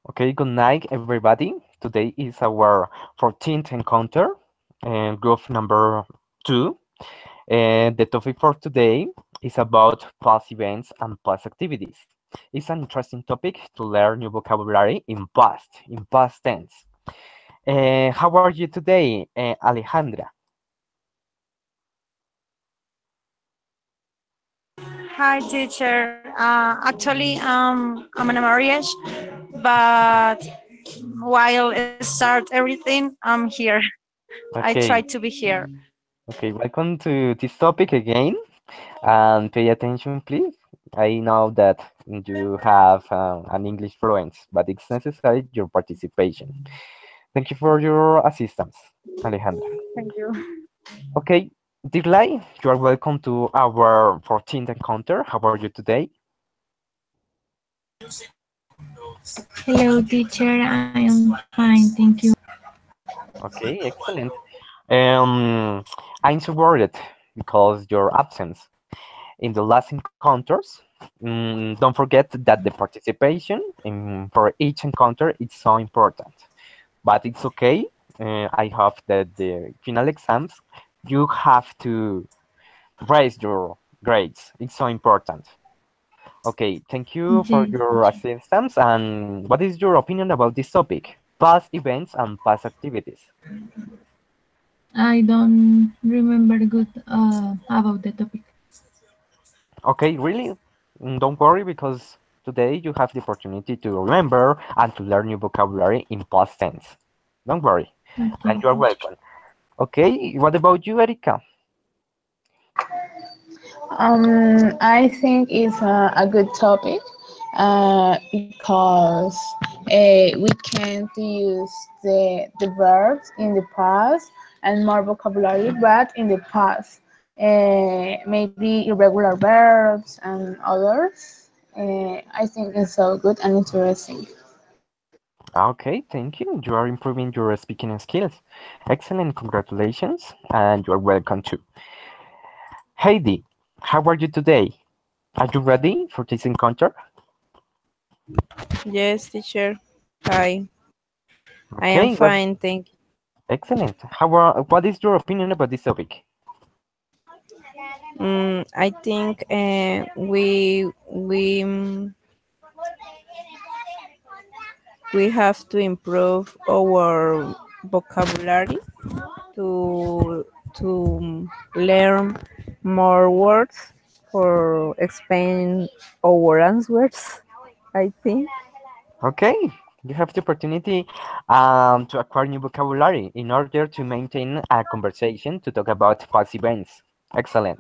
Okay, good night, everybody. Today is our 14th encounter, and group number 2. And the topic for today is about past events and past activities. It's an interesting topic to learn new vocabulary in past tense. How are you today, Alejandra? Hi, teacher. Actually, I'm in a marriage, but while it start everything, I'm here. I try Okay, to be here. okay, welcome to this topic again. And pay attention, please. I know that you have an English fluence, but it's necessary your participation. Thank you for your assistance, Alejandra. Thank you. Okay, dear Lai, you are welcome to our 14th encounter. How are you today? Hello, teacher. I am fine, thank you. Okay, excellent. Um, I'm so worried because your absence in the last encounters. Don't forget that the participation for each encounter is so important. But it's okay. I hope that the final exams you have to raise your grades. It's so important. Okay, thank you for Yes, your teacher. assistance. And what is your opinion about this topic? Past events and past activities. I don't remember good about the topic. Okay, really? Don't worry because today you have the opportunity to remember and to learn new vocabulary in past tense. Don't worry, and Okay, you are teacher. welcome. Okay, what about you, Erika? I think it's a good topic because we can't use the verbs in the past and more vocabulary, but in the past, maybe irregular verbs and others. I think it's so good and interesting. Okay, thank you. You are improving your speaking skills. Excellent, congratulations, and you are welcome too. Heidi, how are you today? Are you ready for this encounter? Yes, teacher. Hi. I am Okay, fine, thank you. excellent. What is your opinion about this topic? I think we have to improve our vocabulary to learn more words for explain our answers. I think. Okay, you have the opportunity to acquire new vocabulary in order to maintain a conversation to talk about past events. Excellent.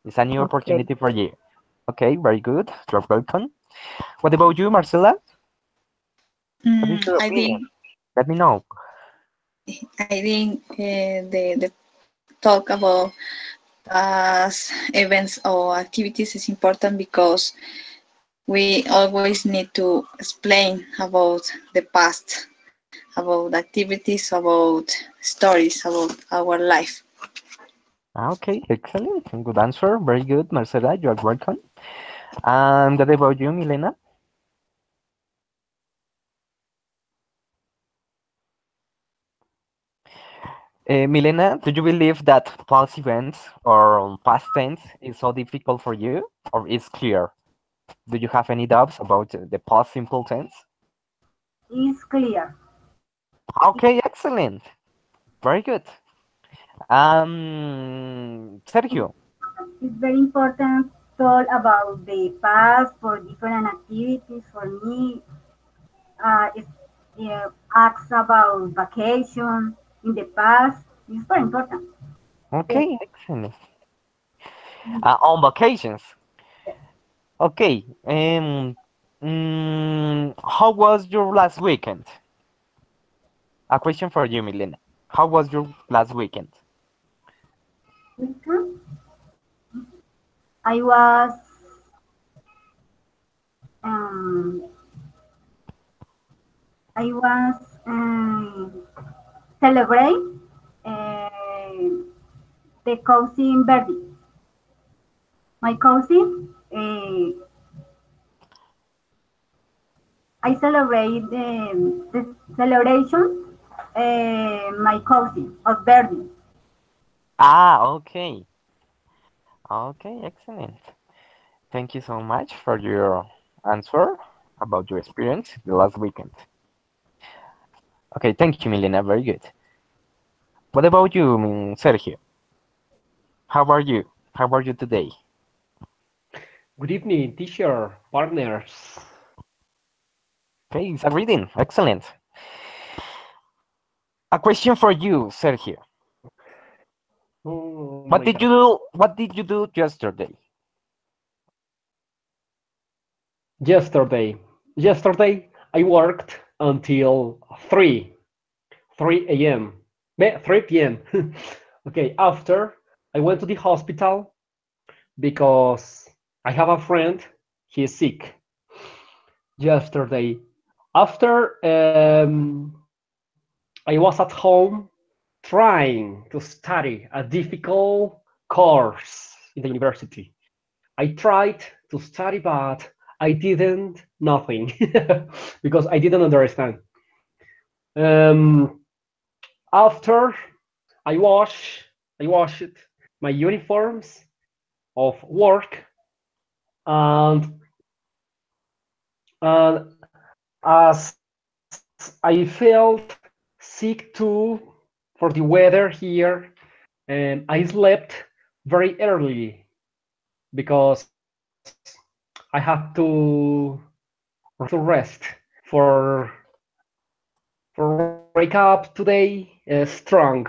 It's a new Okay. opportunity for you. Okay, very good. You're welcome. What about you, Marcela? What is your I opinion? think Let me know. the talk about past events or activities is important because we always need to explain about the past, about activities, about stories, about our life. Okay, excellent. Good answer. Very good, Marcela. You are welcome. And what about you, Milena? Milena, do you believe that past events or past tense is so difficult for you, or is clear? Do you have any doubts about the past simple tense? Is clear. Okay, excellent. Very good. Sergio. It's very important to talk about the past for different activities. For me, it asks about vacation in the past. It's very important. Yes. Okay, excellent. On vacations. Yes. Okay. How was your last weekend? A question for you, Milena. How was your last weekend? Weekend, I was um, I was celebrate uh, the cousin birthday. My cousin, I I celebrate the celebration my cousin of birthday. Ah, okay. Okay, excellent. Thank you so much for your answer about your experience the last weekend. Okay, thank you, Milena. Very good. What about you, Sergio? How are you? How are you today? Good evening, teacher, partners. Okay, it's a reading. Excellent. A question for you, Sergio. Oh What my did God. you do? What did you do yesterday? Yesterday, I worked until 3 a.m. 3 p.m. Okay, after I went to the hospital because I have a friend, he is sick. Yesterday, after I was at home trying to study a difficult course in the university. I tried to study, but I didn't nothing because I didn't understand. Um, After I wash, I washed my uniforms of work, and uh, as I felt sick too for the weather here, and I slept very early because I have to rest for for wake up today strong.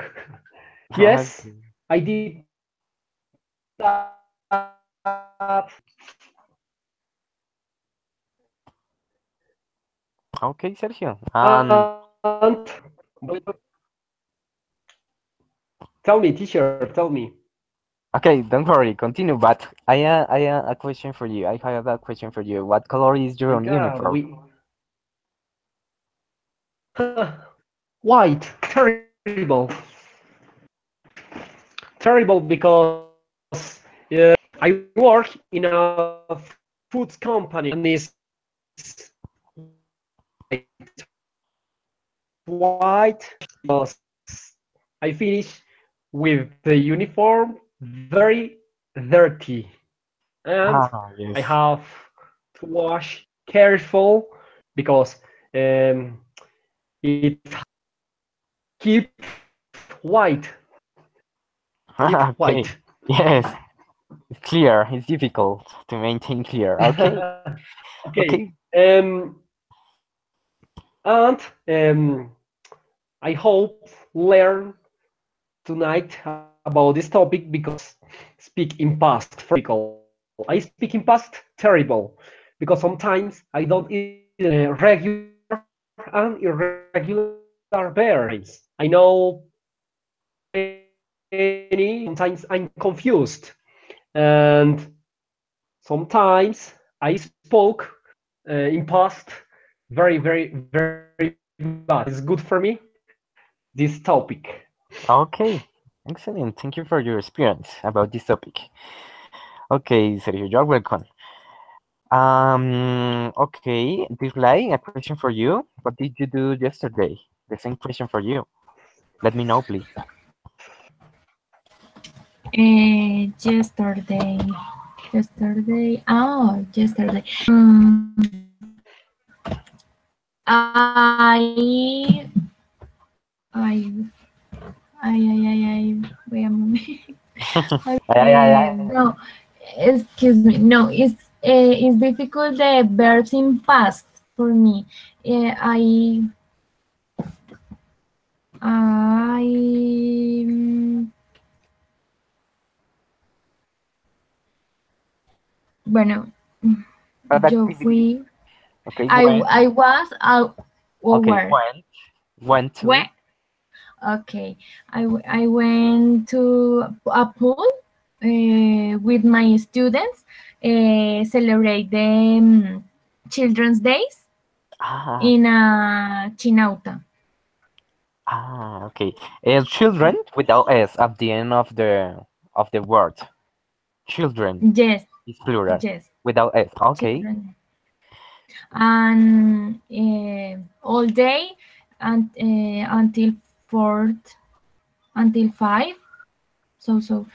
Yes, I did that. Okay, Sergio. And tell me, teacher, tell me. Okay, don't worry, continue. But I a question for you. I have a question for you. What color is My your God, uniform? we white, terrible, terrible because I work in a food company and it's white because I finish with the uniform very dirty and Ah, I yes. have to wash careful because um, it keep white, keep Okay. white. Yes. It's clear. It's difficult to maintain clear. Okay. Okay, Okay. and I hope learn tonight about this topic because speak in past very difficult. I speak in past terrible because sometimes I don't regular and irregular verbs. I know many. Sometimes I'm confused, and sometimes I spoke in past very bad. It's good for me. This topic. Okay. Excellent. Thank you for your experience about this topic. Okay, Sergio, you're welcome. Okay, Dislike, a question for you. What did you do yesterday? The same question for you. Let me know, please. Yesterday. Yesterday. Oh, yesterday. I. I. Wait a moment. Yeah. No, excuse me. No, it's difficult the verbs in past for me. I bueno, What yo activity? fui. Okay, I was out okay, where went to. where okay. I went to a pool with my students. Celebrate the Children's Days Ah, in Chinauta. okay. Children without s at the end of the word. Children Yes, is plural yes, without s. Okay. children. and all day and until 4th until 5. So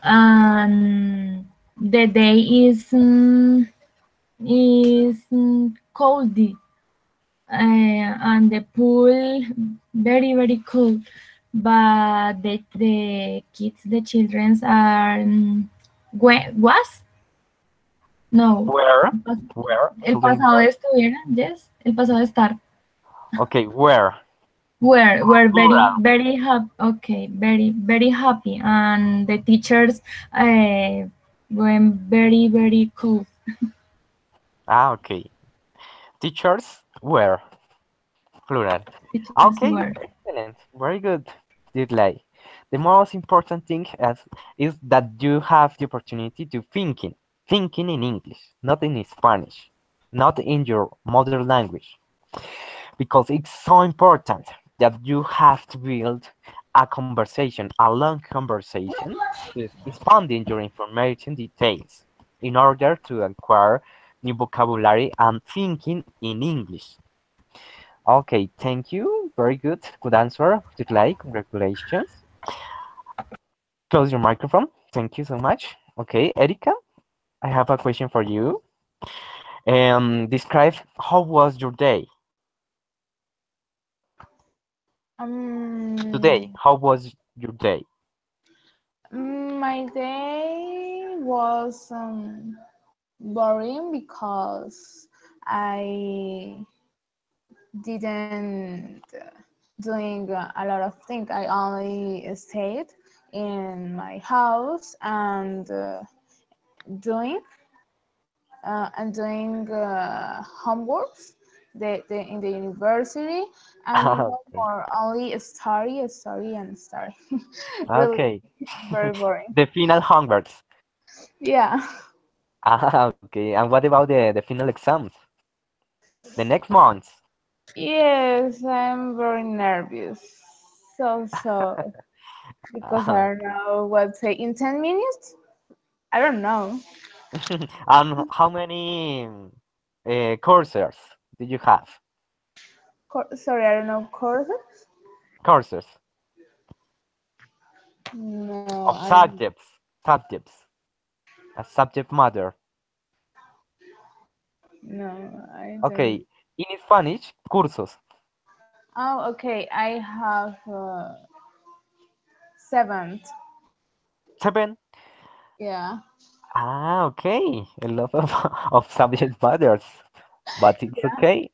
and the day is coldy, and the pool very cold, but the kids, the childrens are was no Where? Where? el Children pasado where? estuvieron, yes, el pasado estar. Okay, where? We're Plural. very happy. Okay, very happy, and the teachers were very cool. Ah, okay. Teachers where? Plural. Teachers Okay, were. excellent. Very good. Delay. The most important thing is that you have the opportunity to thinking in English, not in Spanish, not in your mother language, because it's so important that you have to build a conversation, a long conversation, with expanding your information details in order to acquire new vocabulary and thinking in English. Okay, thank you. Very good. Good answer. Good like. Congratulations. Close your microphone. Thank you so much. Okay, Erika, I have a question for you. Describe how was your day today? Um, How was your day? my day was boring because I didn't doing a lot of things. I only stayed in my house and doing homeworks in the university, and it was Okay. more only a story and story. Really Okay. very boring. The final homeworks. Yeah. Ah, okay. And what about the final exams? The next month? Yes, I'm very nervous. So because I don't know what to say in 10 minutes. I don't know. And how many courses did you have? Sorry, I don't know courses. Courses No, of I don't. subjects, a subject matter. No, I don't. Okay, in Spanish, cursos. Oh, okay. I have seventh. Seven. Yeah. Ah, okay. A lot of, of subject matters, but it's okay.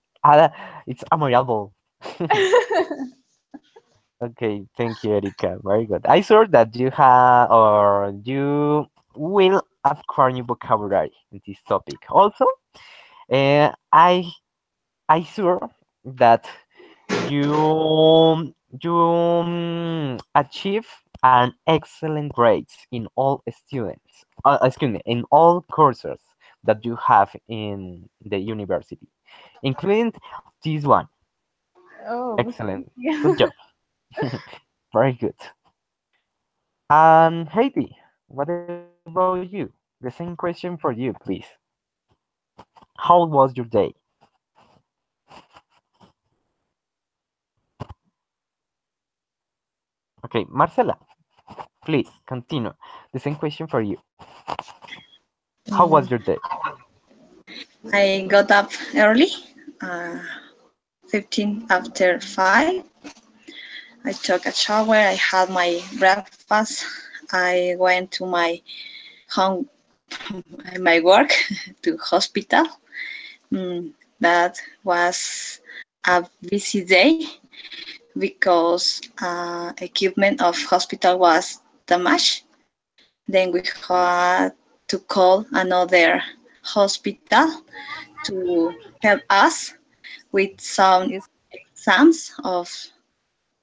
It's admirable. Okay, thank you, Erika. Very good. I saw that you have or you will acquire new vocabulary in this topic. Also, uh, I I saw that you achieve an excellent grades in all students. Excuse me, in all courses that you have in the university, including this one. Oh, thank Excellent. Good you. job. Very good. And Heidi, what about you? The same question for you, please. How was your day? Okay, Marcela, please continue. The same question for you. How was Mm, your day? I got up early, uh, 15 after 5. I took a shower. I had my breakfast. I went to my home, my work, to hospital. That was a busy day because equipment of hospital was damaged. Then we had to call another hospital to help us with some Is exams of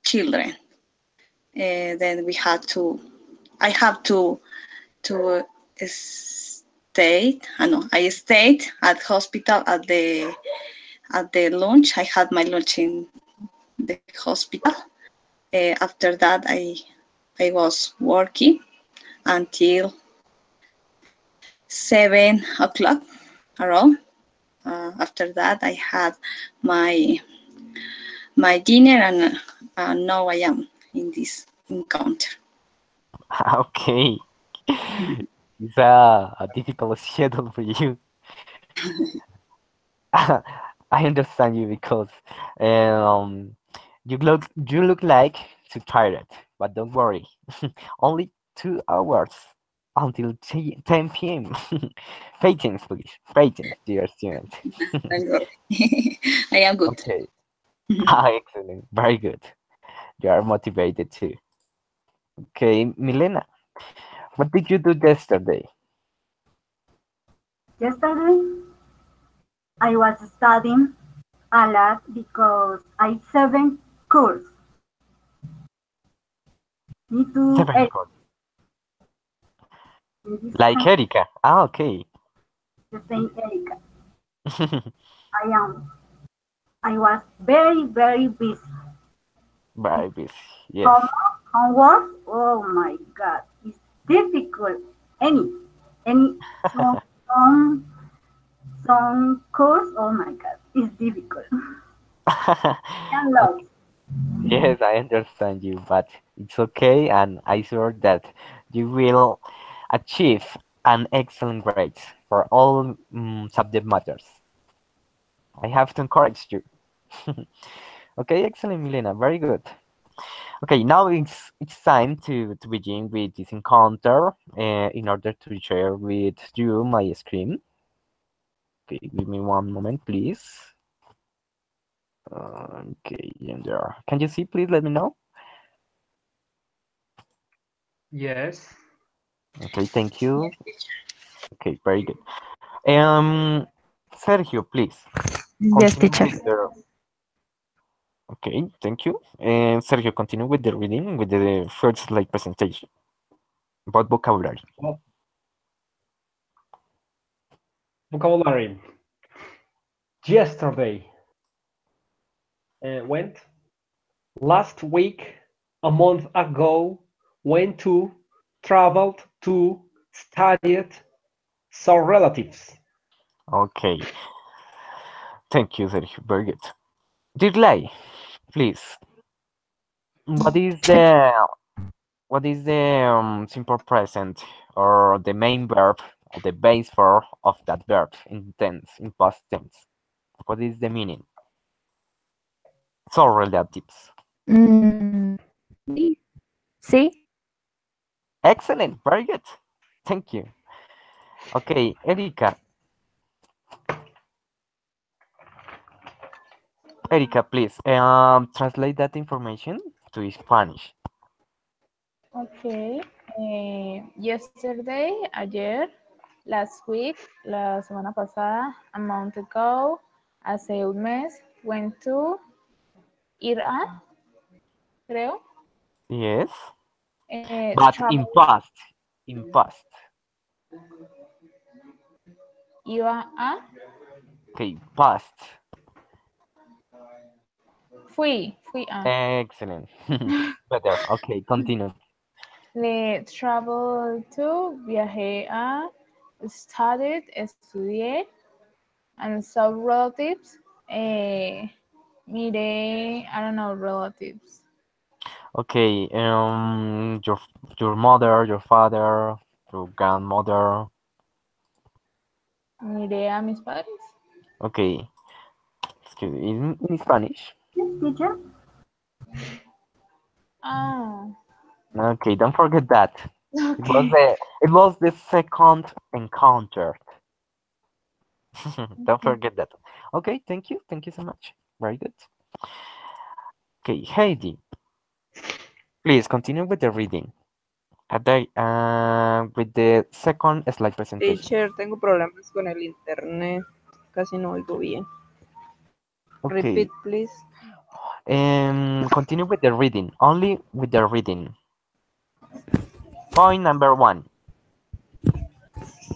children. Then I have to stay. I stayed at hospital at the lunch. I had my lunch in the hospital. After that, I was working until 7 o'clock around. after that, I had my dinner, and now I am in this encounter. Okay. It's a difficult schedule for you. I understand you because um, you look like too tired, but don't worry. Only 2 hours until 10 p.m. Patience, please. Patience, dear student. Don't worry. I am good. Okay. Excellent. Very good. You are motivated too. Okay, Milena, what did you do yesterday? Yesterday, I was studying a lot because I 7 course. Me too, Seven course. Like Erika. Okay. the same Erica. I was very, very busy. Very busy. Yes. Home, homework, oh my God, it's difficult. Any, some, some, some course, oh my God, it's difficult. And love. Yes, I understand you, but it's okay, and I sure that you will achieve an excellent grade for all subject matters. I have to encourage you. Okay, excellent, Milena. Very good. Okay, now it's time to begin with this encounter in order to share with you my screen. Okay, give me one moment, please. Okay, and there. Can you see? Please let me know. Yes. Okay, thank you. Okay, very good. Sergio, please. Yes, Continue teacher. with the. Okay, thank you. And Sergio, continue with the reading with the first slide presentation about vocabulary. Well, vocabulary. Yesterday went. Last week, a month ago, went to, traveled to, studied, saw relatives. Okay, thank you, Sergio. Very good. Dirley, please. What is the simple present or the main verb or the base form of that verb in tense, in past tense? What is the meaning? So relatives. Mm, sí. Excellent. Very good. Thank you. Okay, Erika. Erika, please translate that information to Spanish. Okay. Yesterday, ayer, last week, la semana pasada, a month ago, hace un mes, went to, ir a, creo, Yes, but in travel, past. In past. iba a, Okay, past. fui a. Excellent. Better. Okay, continue. Le travel to, viajé a, studied, estudié, and saw relatives, miré, I don't know, relatives. Okay, your mother, your father, your grandmother. Miré a mis padres. Okay, excuse me, in Spanish. Yes, teacher. Oh, Okay, don't forget that. okay. It was the second encounter. Don't forget that. Okay, thank you so much. Very good. Okay, Heidi, please continue with the reading. With the second slide presentation. Teacher, tengo problemas con el internet. Casi no oigo bien. Okay. Repeat, please. Continue with the reading. Only with the reading. Point number 1.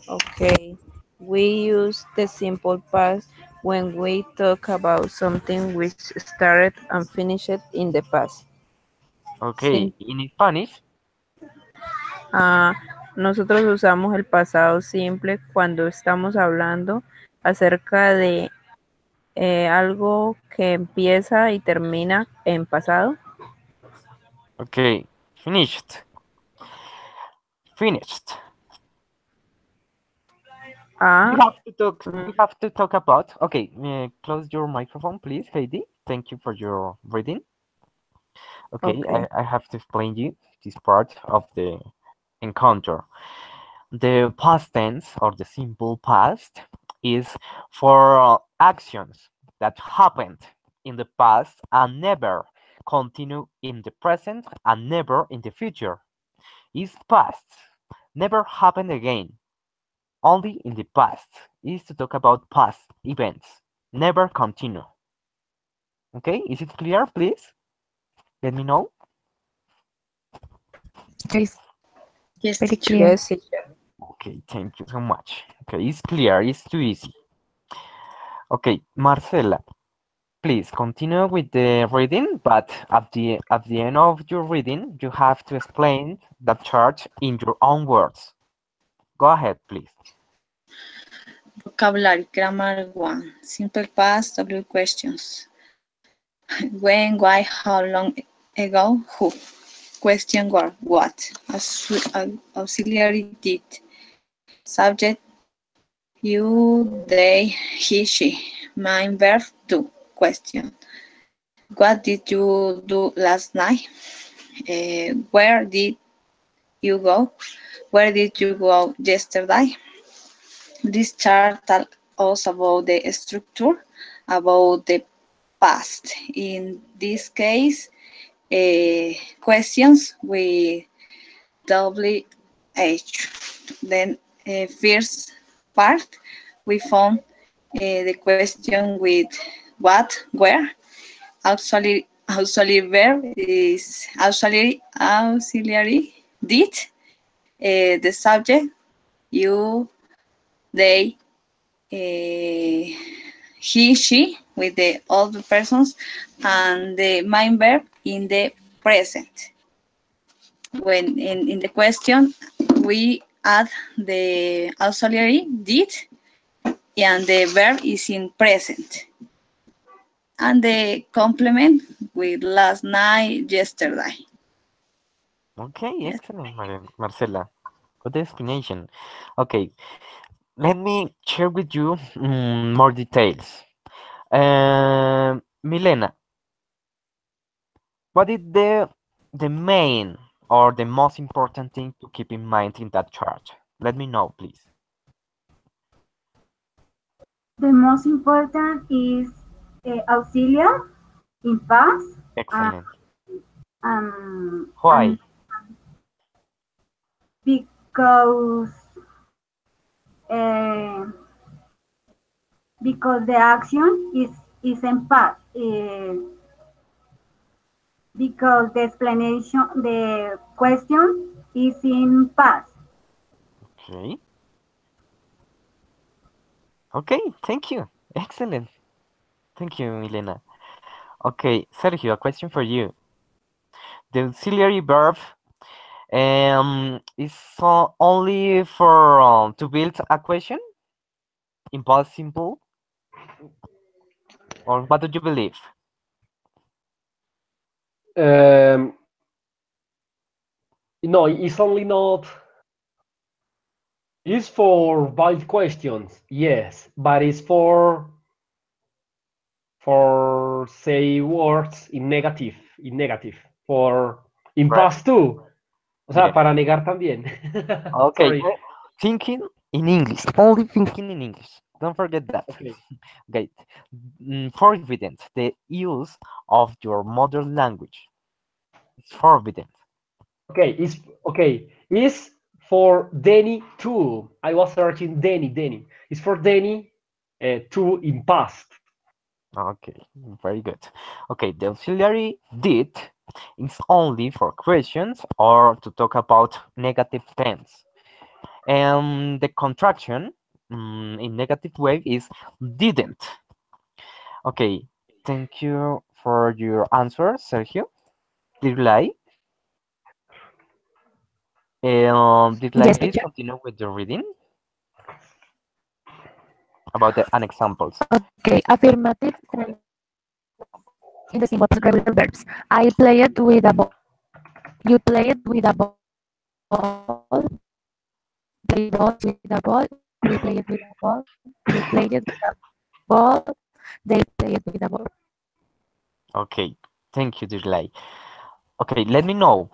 Okay. We use the simple past when we talk about something which started and finished in the past. Okay, in Spanish. Nosotros usamos el pasado simple cuando estamos hablando acerca de algo que empieza y termina en pasado. Okay, finished. Finished. A. We have to talk. We have to talk about. Okay, close your microphone, please, Heidi. Thank you for your reading. Okay, Okay. I have to explain you this part of the encounter. The past tense or the simple past is for actions that happened in the past and never continue in the present and never in the future. Is past, never happen again, only in the past. Is to talk about past events, never continue. Okay, is it clear, please? Let me know. It's Yes, very teacher. clear. Yes, teacher. Okay, thank you so much. Okay, it's clear, it's too easy. Okay, Marcela, please continue with the reading, but at the end of your reading, you have to explain that chart in your own words. Go ahead, please. Vocabulary Grammar 1. Simple past W questions. When, why, how long ago, who. Question word, what. Auxiliary did. Subject, you, they, he, she. Main verb, do. Question. What did you do last night? Where did you go? Where did you go yesterday? This chart tells us about the structure, about the past. In this case, questions with WH. Then first part, we found the question with what, where. Auxiliary verb is auxiliary did. The subject, you, they, he, she, with the older persons, and the main verb in the present. When in the question, we add the auxiliary did, and the verb is in present. And the complement with last night, yesterday. Okay, Yes. excellent, Marcela. Good explanation. Okay, let me share with you more details. Milena, what is the main or the most important thing to keep in mind in that chart? Let me know, please. The most important is auxiliary in past Excellent. and Why? because uh, because the action is in past. Because the explanation, the question is in past. Okay. Okay, thank you. Excellent. Thank you, Milena. Okay, Sergio, a question for you. The auxiliary verb is only for to build a question in past simple, or what do you believe? Um, no, it's only not. It's for valid questions, yes, but it's for say words in negative, for in Right. past too. O sea, Yeah. para negar también. Okay. Sorry. Thinking in English. Only thinking in English. Don't forget that. Okay. Okay. Forbidden. The use of your mother language. It's forbidden. Okay. It's for Denny too. I was searching Denny. It's for Denny too in past. Okay. Very good. Okay. The auxiliary did is only for questions or to talk about negative tense. And the contraction in negative way is didn't. Okay. Thank you for your answer, Sergio. Did you like? Did Yes, please teacher. continue with the reading? about the an examples. Okay, affirmative in the simple past regular verbs. I played with a ball. You played with a ball. They bought with a ball. We played with a ball. You played with a ball. They played with a ball. Okay, thank you, Dirley. Okay, let me know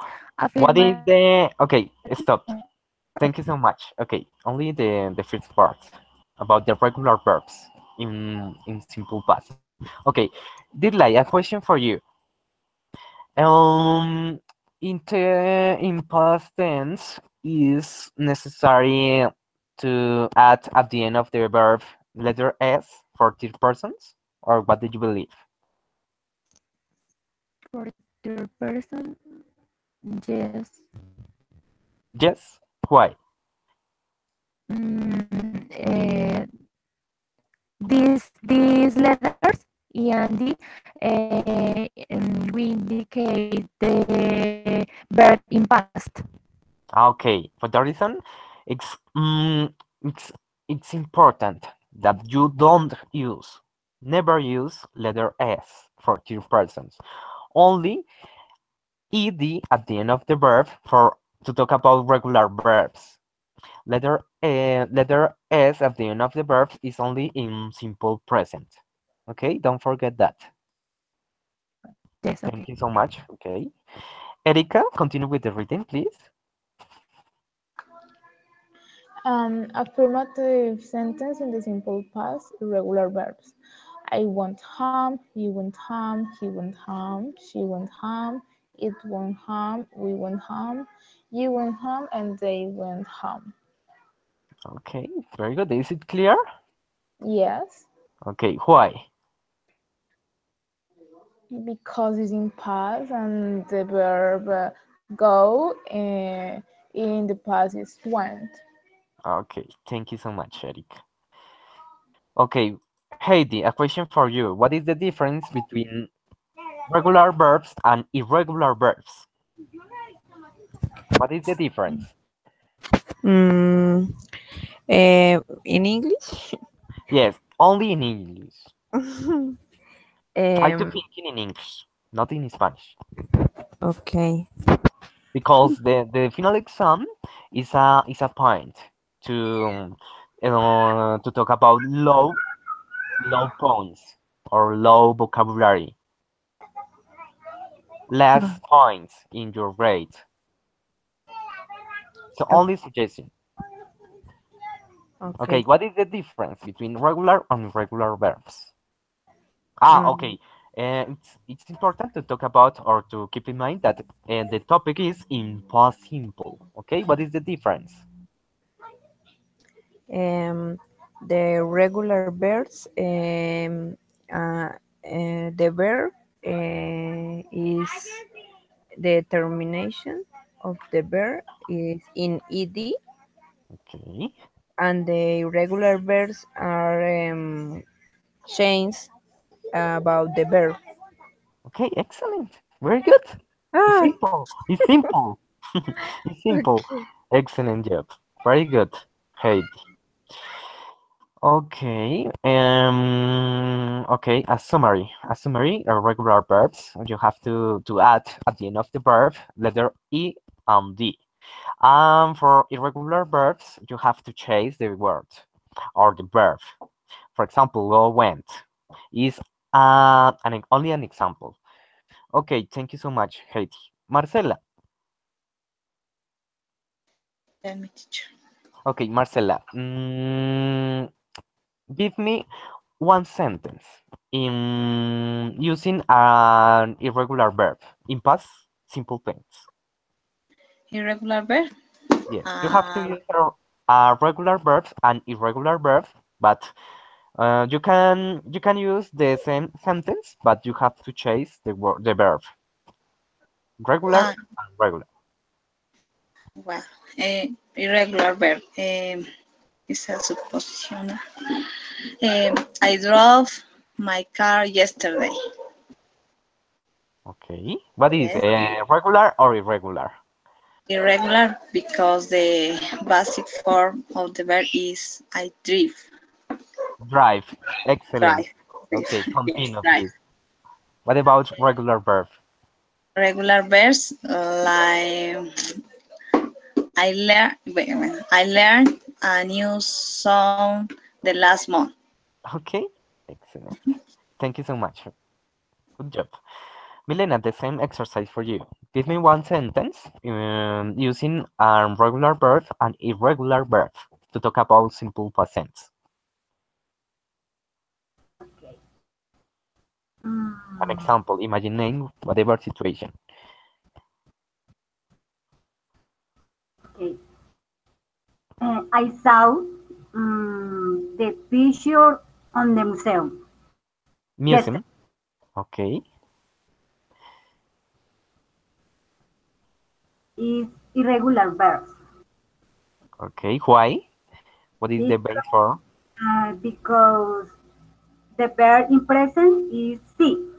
what is Affirmative. the okay. Stop. Thank you so much. Okay, only the first part about the regular verbs in simple past. Okay, Dirley, a question for you. Um, in past tense is necessary to add at the end of the verb letter s for third persons, or what do you believe? For third person, yes. Yes. Why? Mm, these letters E and D we indicate the verb in past. Okay, for that reason, it's mm, it's it's important that you don't use, never use letter s for third persons. Only ed at the end of the verb for to talk about regular verbs. Letter s at the end of the verb is only in simple present. Okay, don't forget that. Yes, Thank okay. you so much. Okay, Erika, continue with the reading, please. Affirmative sentence in the simple past, irregular verbs. I went home, you went home, he went home, she went home, it went home, we went home, you went home, and they went home. Okay, very good. Is it clear? Yes, Okay, why? because it's in past and the verb go in the past is went. Okay, thank you so much, Eric. Okay, Heidi, a question for you. What is the difference between regular verbs and irregular verbs? What is the difference? Mm, in English? Yes, only in English. Try to um, think in English, not in Spanish, okay. because the final exam is a point to talk about low points or low vocabulary, less points in your grade. So o- only suggestion. Okay, Okay. what is the difference between regular and irregular verbs? Mm, Okay. It's important to talk about or to keep in mind that the topic is in past simple. Okay, what is the difference? um, the regular verbs, the verb is the termination of the verb is in ed, Okay. and the irregular verbs are changed about the verb. Okay, excellent. Very good. It's Ah, simple. It's simple. It's simple. okay. Excellent job. Very good. Hey. Okay. Okay. A summary of regular verbs. You have to add at the end of the verb letter e and d. For irregular verbs, you have to change the word or the verb. For example, go went is only an example. Okay, thank you so much, Heidi. Marcela. Tell me, teacher. Okay, Marcela. Give me one sentence in using an irregular verb in past simple tense. Irregular verb. Yes, you have to Uh, use a regular verb and irregular verb, but you can use the same sentence, but you have to change the verb regular uh, and regular. well, irregular verb. Is a supposition. I drove my car yesterday. Okay, what is Yes. regular or irregular? Irregular because the basic form of the verb is I drive. Drive. Excellent. Drive. Okay, Yes, continue, drive. please. What about regular verb? Regular verbs like I learned a new song the last month. Okay, excellent. Thank you so much. Good job. Milena, the same exercise for you. Give me one sentence using a regular verb and irregular verb to talk about simple past tense. An example, imagine whatever situation. Okay. I saw the picture on the museum. Museum. Okay. Is irregular verbs. Okay. Why? What is the base for? Because the verb in present is see.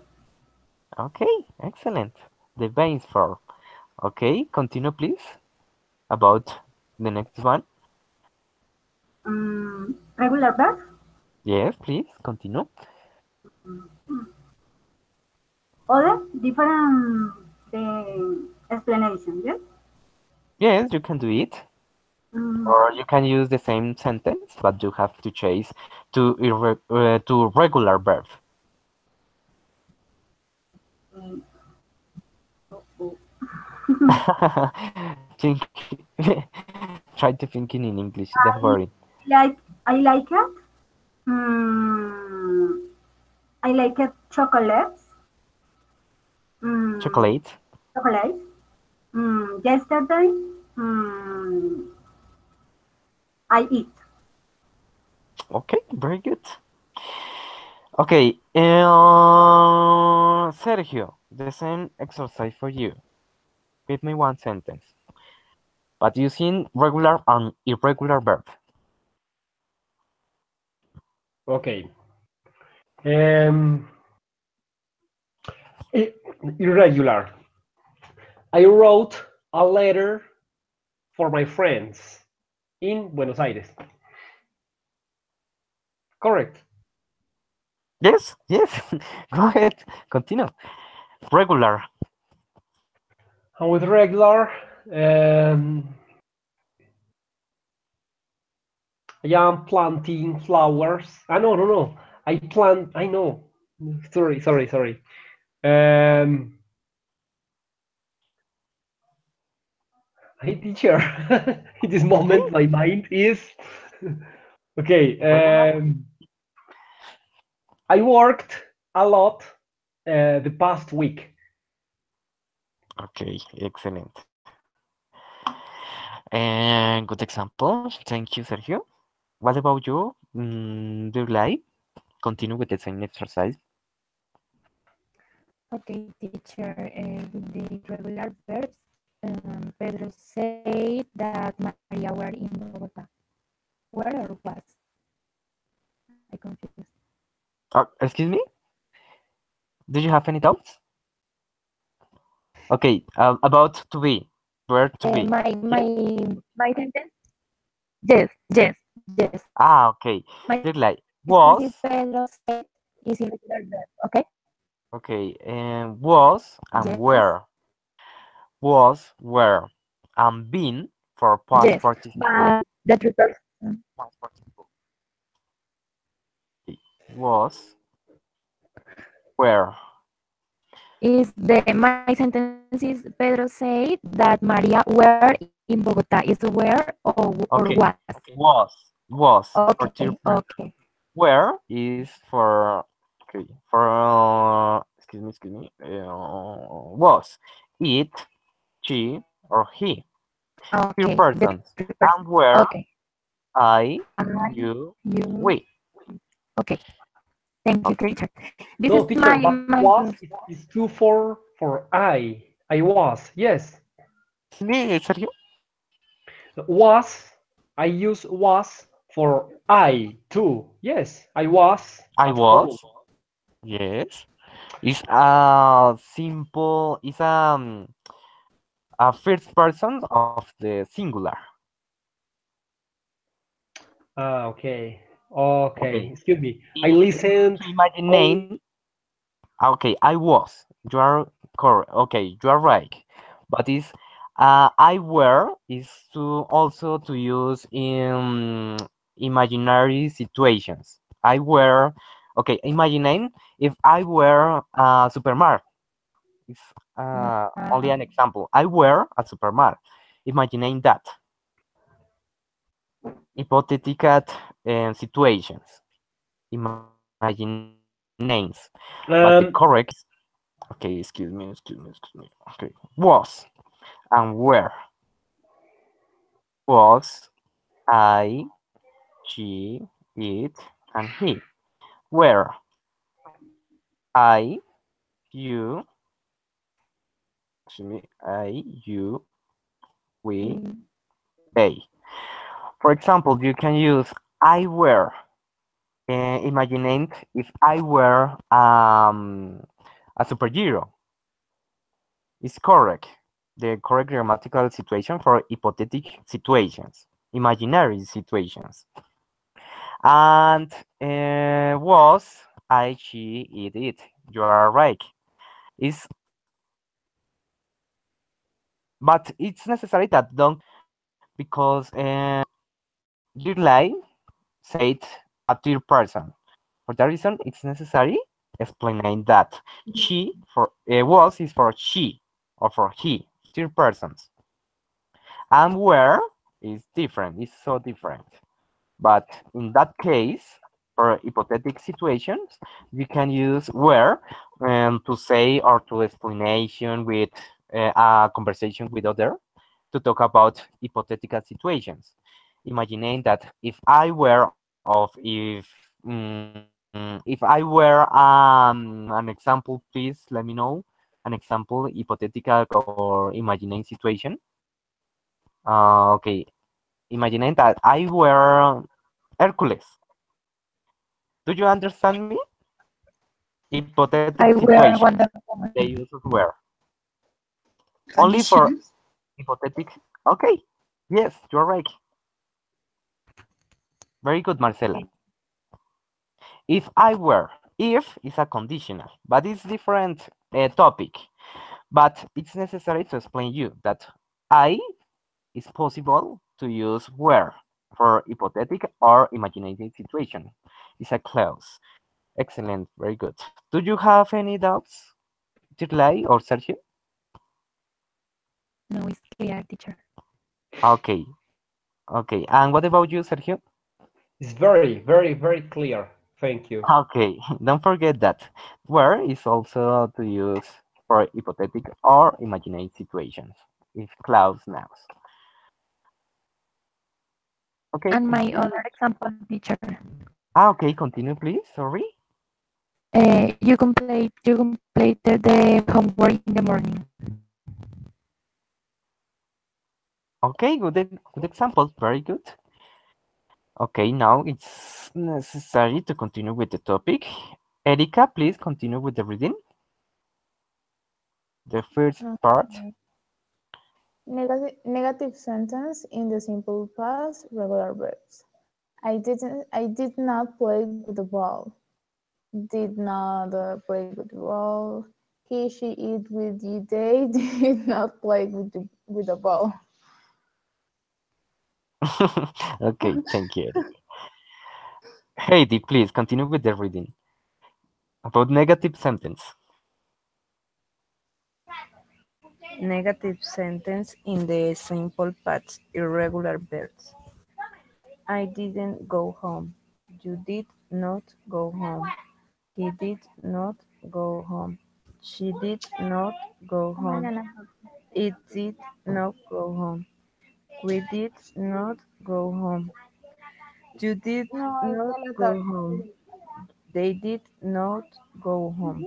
Okay. Excellent. The base for. Okay. Continue, please. About the next one. Regular verbs. Yes, please. Continue. Other different the explanation. Yes. Yes, you can do it. Or you can use the same sentence, but you have to change to regular verb. Think, try to think in English. Don't worry. I like it. I like it chocolates. Chocolate. Chocolates. Yesterday, I eat. Okay, very good. Okay, Sergio, the same exercise for you. Give me one sentence, but using regular and irregular verb. Okay. Irregular. I wrote a letter for my friends in Buenos Aires. Correct. Yes, yes. Go ahead. Continue. Regular. And with regular, I am planting flowers. No. I know. Sorry. Hey, teacher. In this moment, my mind is okay. I worked a lot the past week. Okay, excellent. And good example. Thank you, Sergio. What about you? Do you like continue with the same exercise? Okay, teacher, with the regular verbs, Pedro said that Maria were in Bogota. Where or was? I confused. Excuse me? Do you have any doubts? Okay, about to be. Where to be? My sentence? Yes. Okay. My Look like sentence was. is Pedro said is irregular verb. Okay. Okay, and was and Yes. where. Was where. And been for past Yes. participle. But that refers. Past participle. Okay. Was where. Is my sentence is Pedro said that Maria were in Bogota is where or Okay. was. Was for Okay. third person. Okay. Where is for okay for excuse me was it she or he few Okay. persons and where Okay. I You. we. Okay. Thank you, Okay. teacher. This No, is teacher, but my was is true for I. I was. Yes. Sí, Sergio. Was. I use was for I too. Yes, I was I at was. home. Yes. It's a simple. It's a first person of the singular. Okay. Okay, Okay. excuse me. I To listened imagine only. name, okay, I was. You are correct. Okay, you are right. But is I were is to also to use in imaginary situations. I were, okay, imagine if I were Superman. It's only an example. I were a Superman. Imagine that hypothetical situations. Imagine names, but the correct is Um, okay. Excuse me. Okay, was and where was I, she, it, and he. Where I, you, excuse me, I, you, we, they. For example, you can use I were. Imagine if I were a superhero. It's correct. The correct grammatical situation for hypothetical situations, imaginary situations. And was I, she, it. You are right. It's but it's necessary that don't because you lie said a third person. For that reason, it's necessary explaining that she for was is for she or for he, third persons, and where is different. It's so different. But in that case, for hypothetical situations, you can use where to say or to explanation with a conversation with other to talk about hypothetical situations. Imagining that if I were of if I were an example, please let me know an example hypothetical or imagining situation. Okay, imagining that I were Hercules. Do you understand me? Hypothetical I wear situations. Wonder They Woman. use where only for Conditions. hypothetical. Okay, yes, you're right. Very good, Marcela. If I were, if is a conditional, but it's different topic. But it's necessary to explain you that I is possible to use where for hypothetical or imaginative situation. It's a clause. Excellent, very good. Do you have any doubts, Tirlai or Sergio? No, it's clear, teacher. Okay, okay. And what about you, Sergio? it's very, very, very clear. Thank you. Okay, don't forget that where is also to use for hypothetical or imaginary situations. It's clause nouns. Okay, And my continue. other example, teacher. Okay, continue, please. Sorry. You completed the homework in the morning. Okay, good example. Very good. Okay, now it's necessary to continue with the topic. Erika, please continue with the reading. The first part. Okay. Negative sentence in the simple past, regular verbs. I did not play with the ball. Did not play with the ball. He, she, it with you. They did not play with the ball. Okay, thank you. Heidi, please continue with the reading. About negative sentence. Negative sentence in the simple past, irregular verbs. I didn't go home. You did not go home. He did not go home. She did not go home. It did not go home. We did not go home. You did No, es not de la go tabla. home. They did not go home.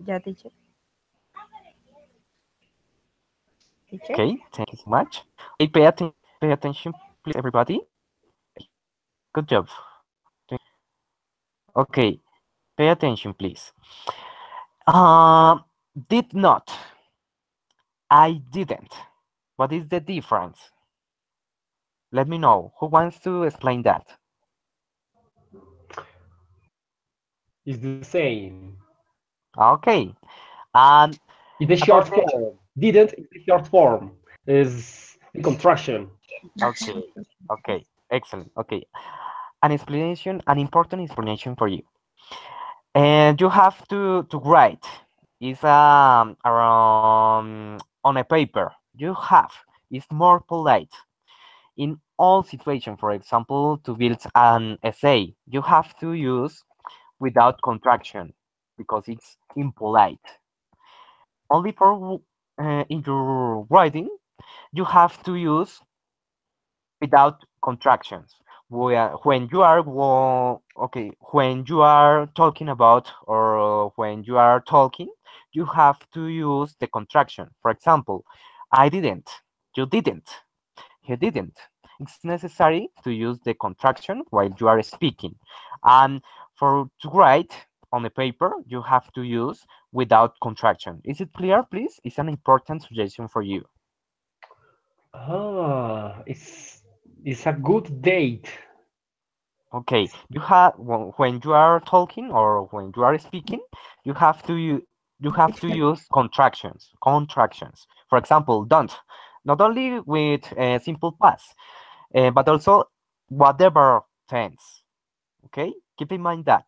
Yeah, teacher. Teacher. Okay, thank you so much. Okay, pay attention, please, everybody. Good job. Okay, pay attention, please. Did not. I didn't. What is the difference? Let me know. Who wants to explain that? It's the same. Okay. And In the short about the form. Didn't in the short form is the contraction. okay, okay, excellent. Okay, an explanation, an important explanation for you. And you have to write. It's around on a paper. You have. It's more polite in all situations. For example, to build an essay, you have to use without contraction because it's impolite. Only for in your writing, you have to use without contractions. When you are okay, when you are talking about or when you are talking, you have to use the contraction. For example, I didn't, you didn't, he didn't. It's necessary to use the contraction while you are speaking. And for to write on a paper, you have to use without contraction. Is it clear, please? It's an important suggestion for you. Ah, it's a good date. Okay, you have when you are talking or when you are speaking, you have to you have to use contractions. Contractions. For example, don't. Not only with simple past, but also whatever tense. Okay, keep in mind that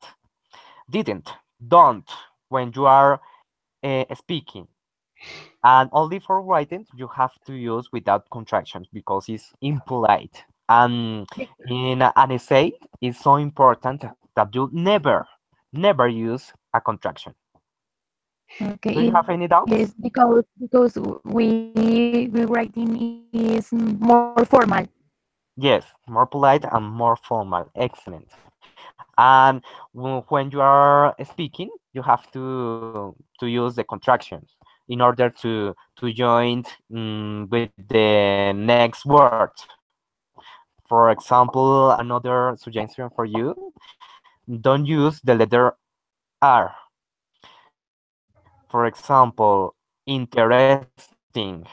didn't, don't when you are speaking, and only for writing you have to use without contractions because it's impolite. And in an essay, it's so important that you never use a contraction. Do you Okay, have any doubts? yes, because we writing is more formal. Yes, more polite and more formal. Excellent. And when you are speaking, you have to use the contractions in order to join with the next word. For example, another suggestion for you, don't use the letter R. For example, interesting.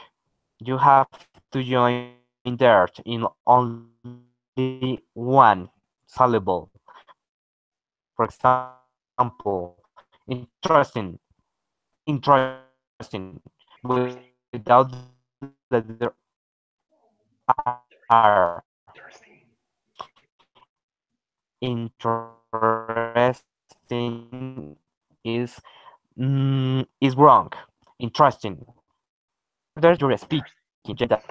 You have to join there in only one syllable. For example, interesting. Interesting without the letter Interesting. interesting is wrong. Interesting. Further, you're speaking. Change that.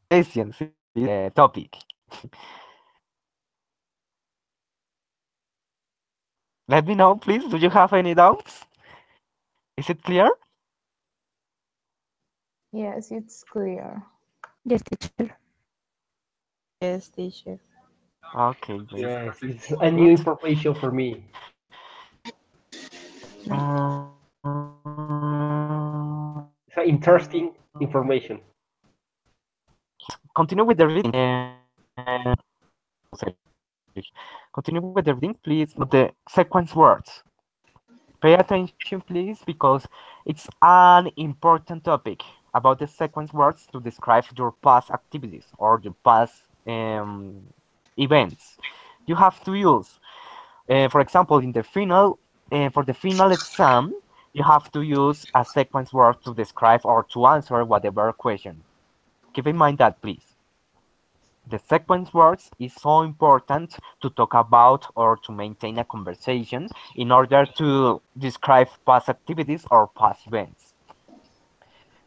Questions is topic. Let me know, please. Do you have any doubts? Is it clear? Yes, it's clear. Yes, teacher. Yes, teacher. Okay, very Yes, it's a good. new information for me. It's an interesting information. Continue with the reading. Continue with the reading, please. The sequence words. Pay attention, please, because it's an important topic about the sequence words to describe your past activities or your past events. You have to use, for example, in the final, for the final exam, you have to use a sequence word to describe or to answer whatever question. Keep in mind that, please. The sequence words is so important to talk about or to maintain a conversation in order to describe past activities or past events.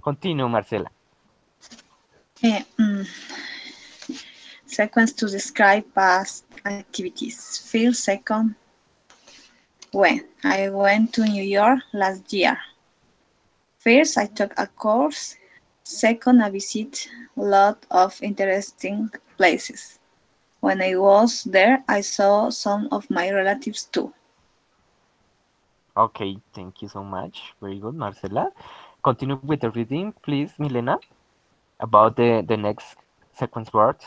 Continue, Marcela. Eh, mm, Sequence to describe past activities. First, second, when. I went to New York last year. First, I took a course. Second, I visit a lot of interesting places. When I was there, I saw some of my relatives too. Okay, thank you so much. Very good, Marcela. Continue with the reading, please, Milena, about the next sequence words.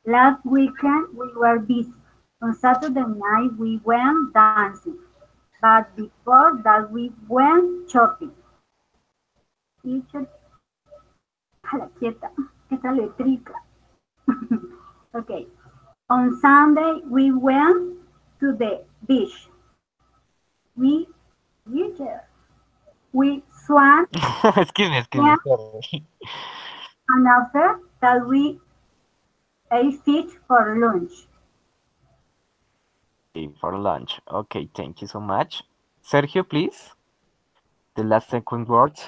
Last weekend we were busy. On Saturday night we went dancing. but before that we went shopping. Teacher, jala quieta, esta letrica. Okay. On Sunday we went to the beach. We, teacher, we swam Excuse me, sorry. and after that we ate fish for lunch. Okay, for lunch. Okay, thank you so much. Sergio, please. The last sequence words.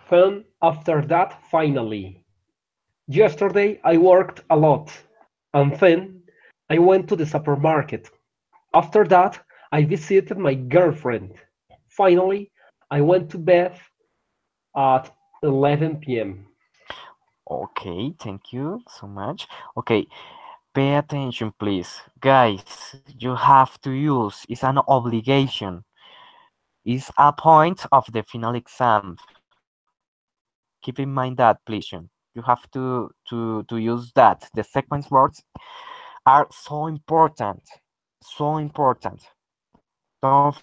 Then after that, finally. Yesterday I worked a lot, and then I went to the supermarket. After that, I visited my girlfriend. Finally, I went to bed at 11 p.m. Okay, thank you so much. Okay, pay attention, please. Guys, you have to use, it's an obligation. It's a point of the final exam. Keep in mind that, please. You have to use that. The sequence words are so important. So important. Don't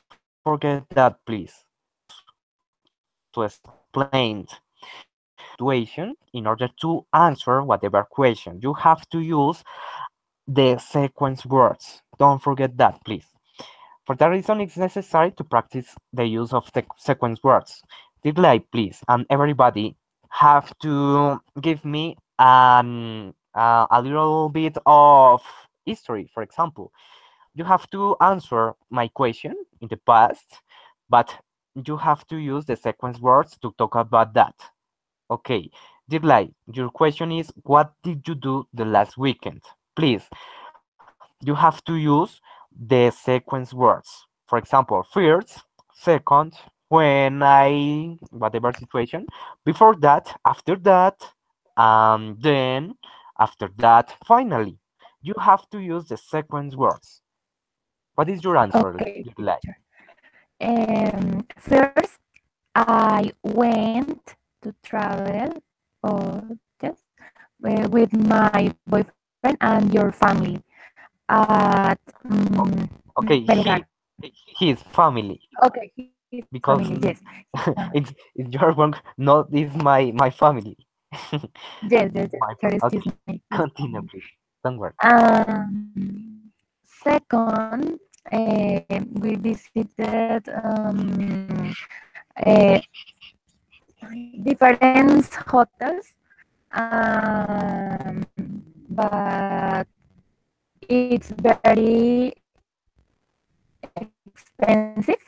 forget that, please. To explain situation in order to answer whatever question. You have to use the sequence words. Don't forget that, please. For that reason, it's necessary to practice the use of the sequence words. Delay, please, and everybody have to give me a little bit of history. For example, you have to answer my question in the past, but you have to use the sequence words to talk about that. Okay, Dirlai, your question is, what did you do the last weekend? Please, you have to use the sequence words. For example, first, second, when I, whatever situation, before that, after that, then, after that, finally. You have to use the sequence words. What is your answer, Okay, Dirlai? teacher. First, I went to travel, or yes, with my boyfriend and your family at Okay, Melgar. his family, Okay, his family, because yes. it's your wrong, not is my family. Yes, yes, yes. My Sir, excuse okay, me. Please. continue, please. Don't worry. Second, we visited uh, different hotels, but it's very expensive.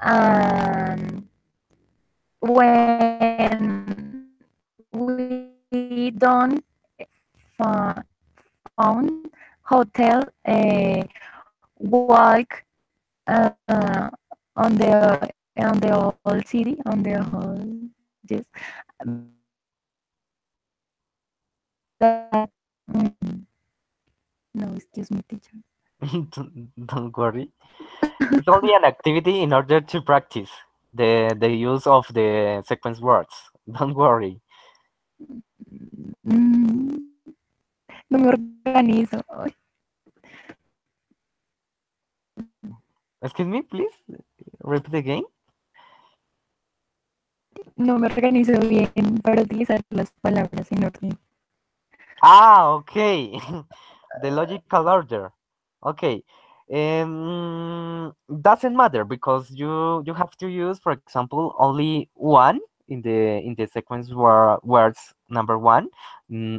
And when we don't found hotel, walk uh, on the whole city, on the whole, yes, that, no, excuse me, teacher. Don't worry. It's only an activity in order to practice the use of the sequence words. Don't worry. Mm, no me organizo. Ay, Excuse me, please. Repeat again. no me organizo bien para utilizar las palabras en orden. Ah, okay. The logical order. Okay. Doesn't matter because you have to use, for example, only one in the sequence words number one.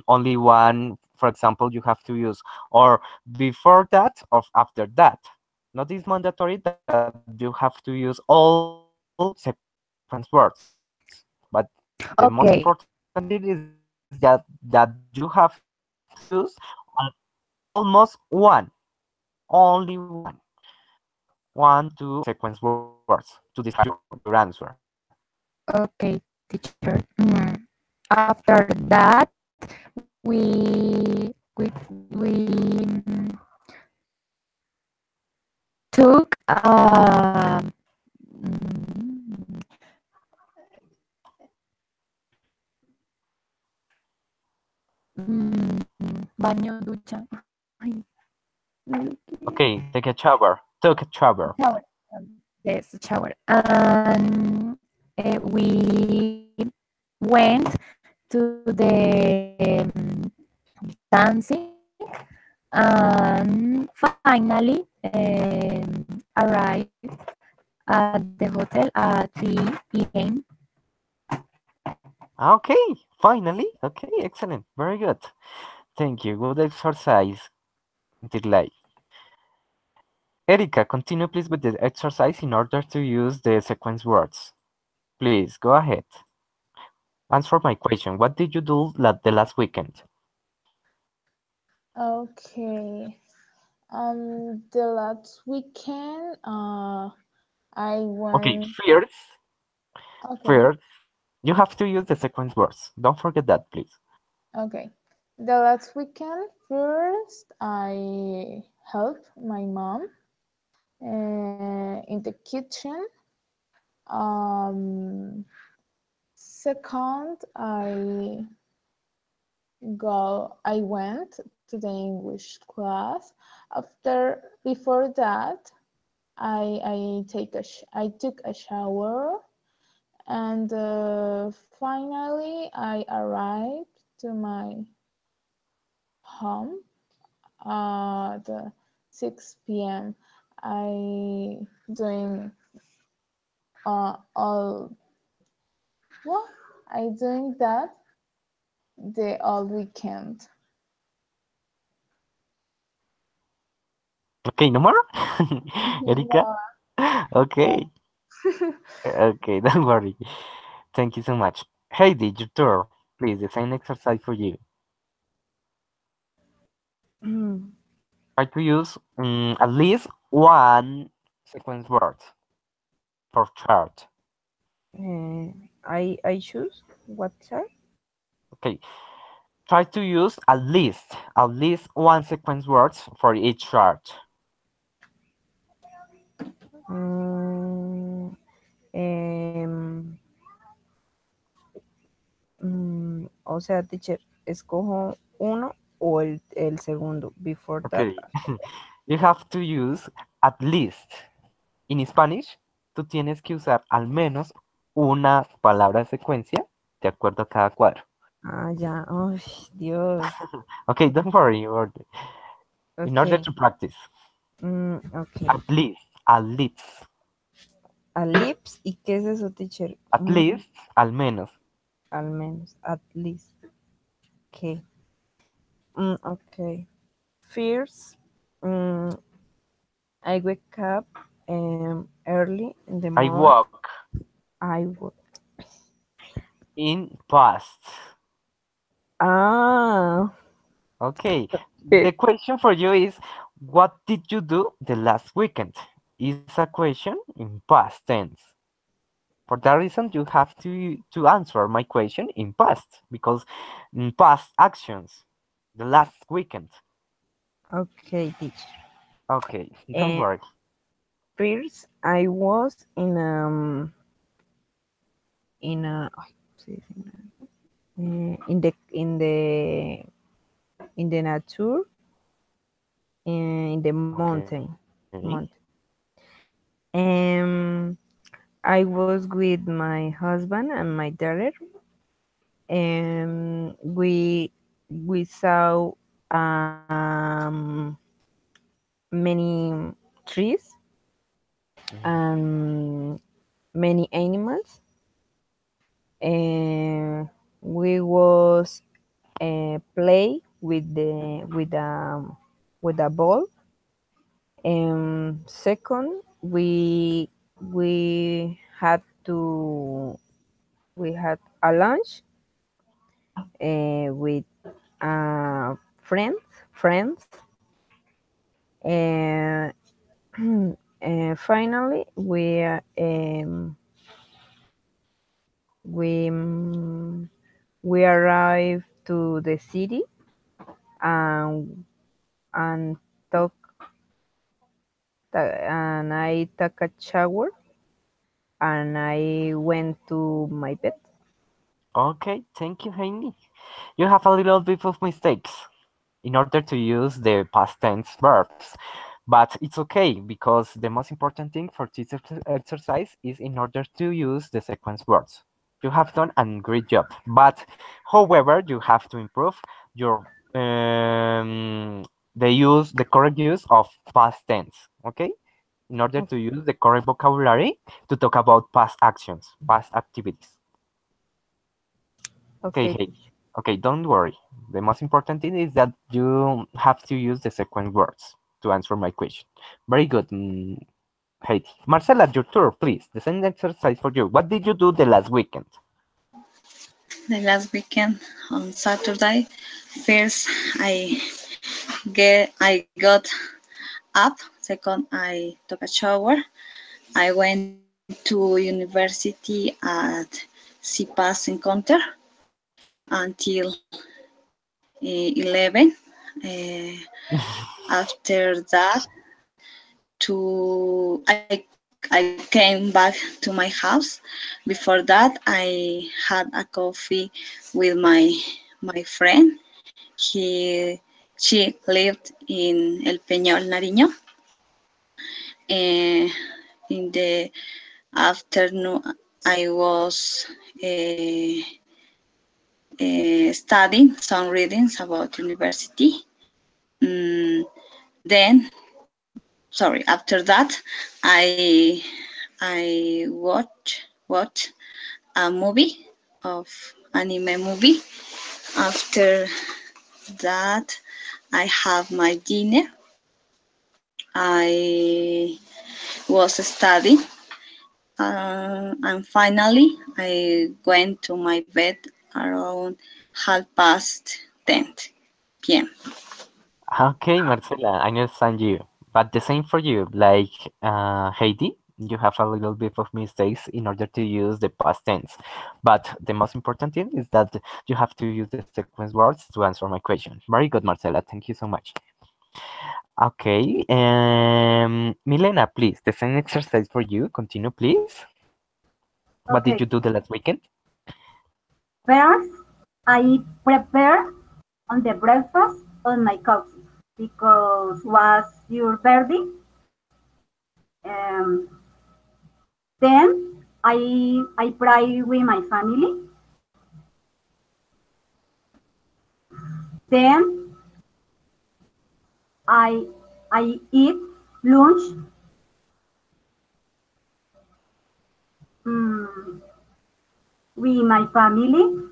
Only one, for example, you have to use, or before that or after that. Not is mandatory that you have to use all sequence words, but the most important thing is Okay, that you have to use almost one, only one, two sequence words to describe your answer. okay, teacher. After that, we took mm, baño, ducha. Ay, no lo quería. Okay, take a shower. Took a shower. shower. Yes, shower. And we went to the dancing and finally arrived at the hotel at 3 p.m. Okay, finally. Okay, excellent. Very good. Thank you. Good exercise, Dirley. Erika, continue please with the exercise in order to use the sequence words. Please, go ahead. Answer my question. What did you do the last weekend? Okay. The last weekend, I Okay, went. first, Okay. first, you have to use the sequence words. Don't forget that, please. Okay. The last weekend, first, I helped my mom in the kitchen. Second, I went to the English class. Before that, I took a shower, and finally I arrived to my home at 6 p.m. I doing all what I doing that the all weekend. Okay, no more? Erika? No. Okay. Okay, don't worry. Thank you so much. Heidi, your turn. Please, the same exercise for you. Try to use at least one sequence word for chart. I choose what chart? Okay. Try to use at least one sequence words for each chart. Mm, em, o sea, teacher, escojo uno o el segundo. Before that, Okay. You have to use at least. En Spanish, tú tienes que usar al menos una palabra de secuencia de acuerdo a cada cuadro. ya, ay, Dios. Okay, don't worry. In order Okay. to practice. Okay. At least. A lips, ¿y qué es eso, teacher? At least, al menos. Al menos, at least. Okay. Okay. First, I wake up early in the I morning. walk I walk. in past. Ah. Okay. The question for you is, what did you do the last weekend? Is a question in past tense. For that reason, you have to answer my question in past because in past actions, the last weekend. Okay, teacher. Okay, don't worry. First, I was in a in the nature in the mountain. Okay. I was with my husband and my daughter, and we saw many trees and many animals, and we was play with a ball. And second, we had to we had a lunch with friends, and and finally we um, we arrived to the city and took and I took a shower and I went to my bed. Okay, thank you, Heini. You have a little bit of mistakes in order to use the past tense verbs, But it's okay because the most important thing for this exercise is in order to use the sequence words. You have done a great job, but however, you have to improve your the correct use of past tense. Okay, in order to use the correct vocabulary to talk about past actions, past activities. Okay, Okay. hey, okay, don't worry. The most important thing is that you have to use the sequence words to answer my question. Very good, Heidi. Marcela, your turn, please. The same exercise for you. What did you do the last weekend? The last weekend on Saturday, first I got up. Second, I took a shower. I went to university at CPAS Encounter until 11. After that, I came back to my house. Before that, I had a coffee with my friend. She lived in El Peñol, Nariño. In the afternoon, I was studying some readings about university. Then, sorry, after that, I watch a movie of anime movie. After that, I have my dinner. I was studying, and finally, I went to my bed around 10:30 p.m. Okay, Marcela, I understand you. But the same for you, like Heidi, you have a little bit of mistakes in order to use the past tense. But the most important thing is that you have to use the sequence words to answer my question. Very good, Marcela. Thank you so much. Okay, Milena, please, the same exercise for you. Continue, please. What did Okay. you do the last weekend? First, I prepare on the breakfast on my couch because was your birthday. Um, then I pray with my family. Then I eat lunch um, with my family.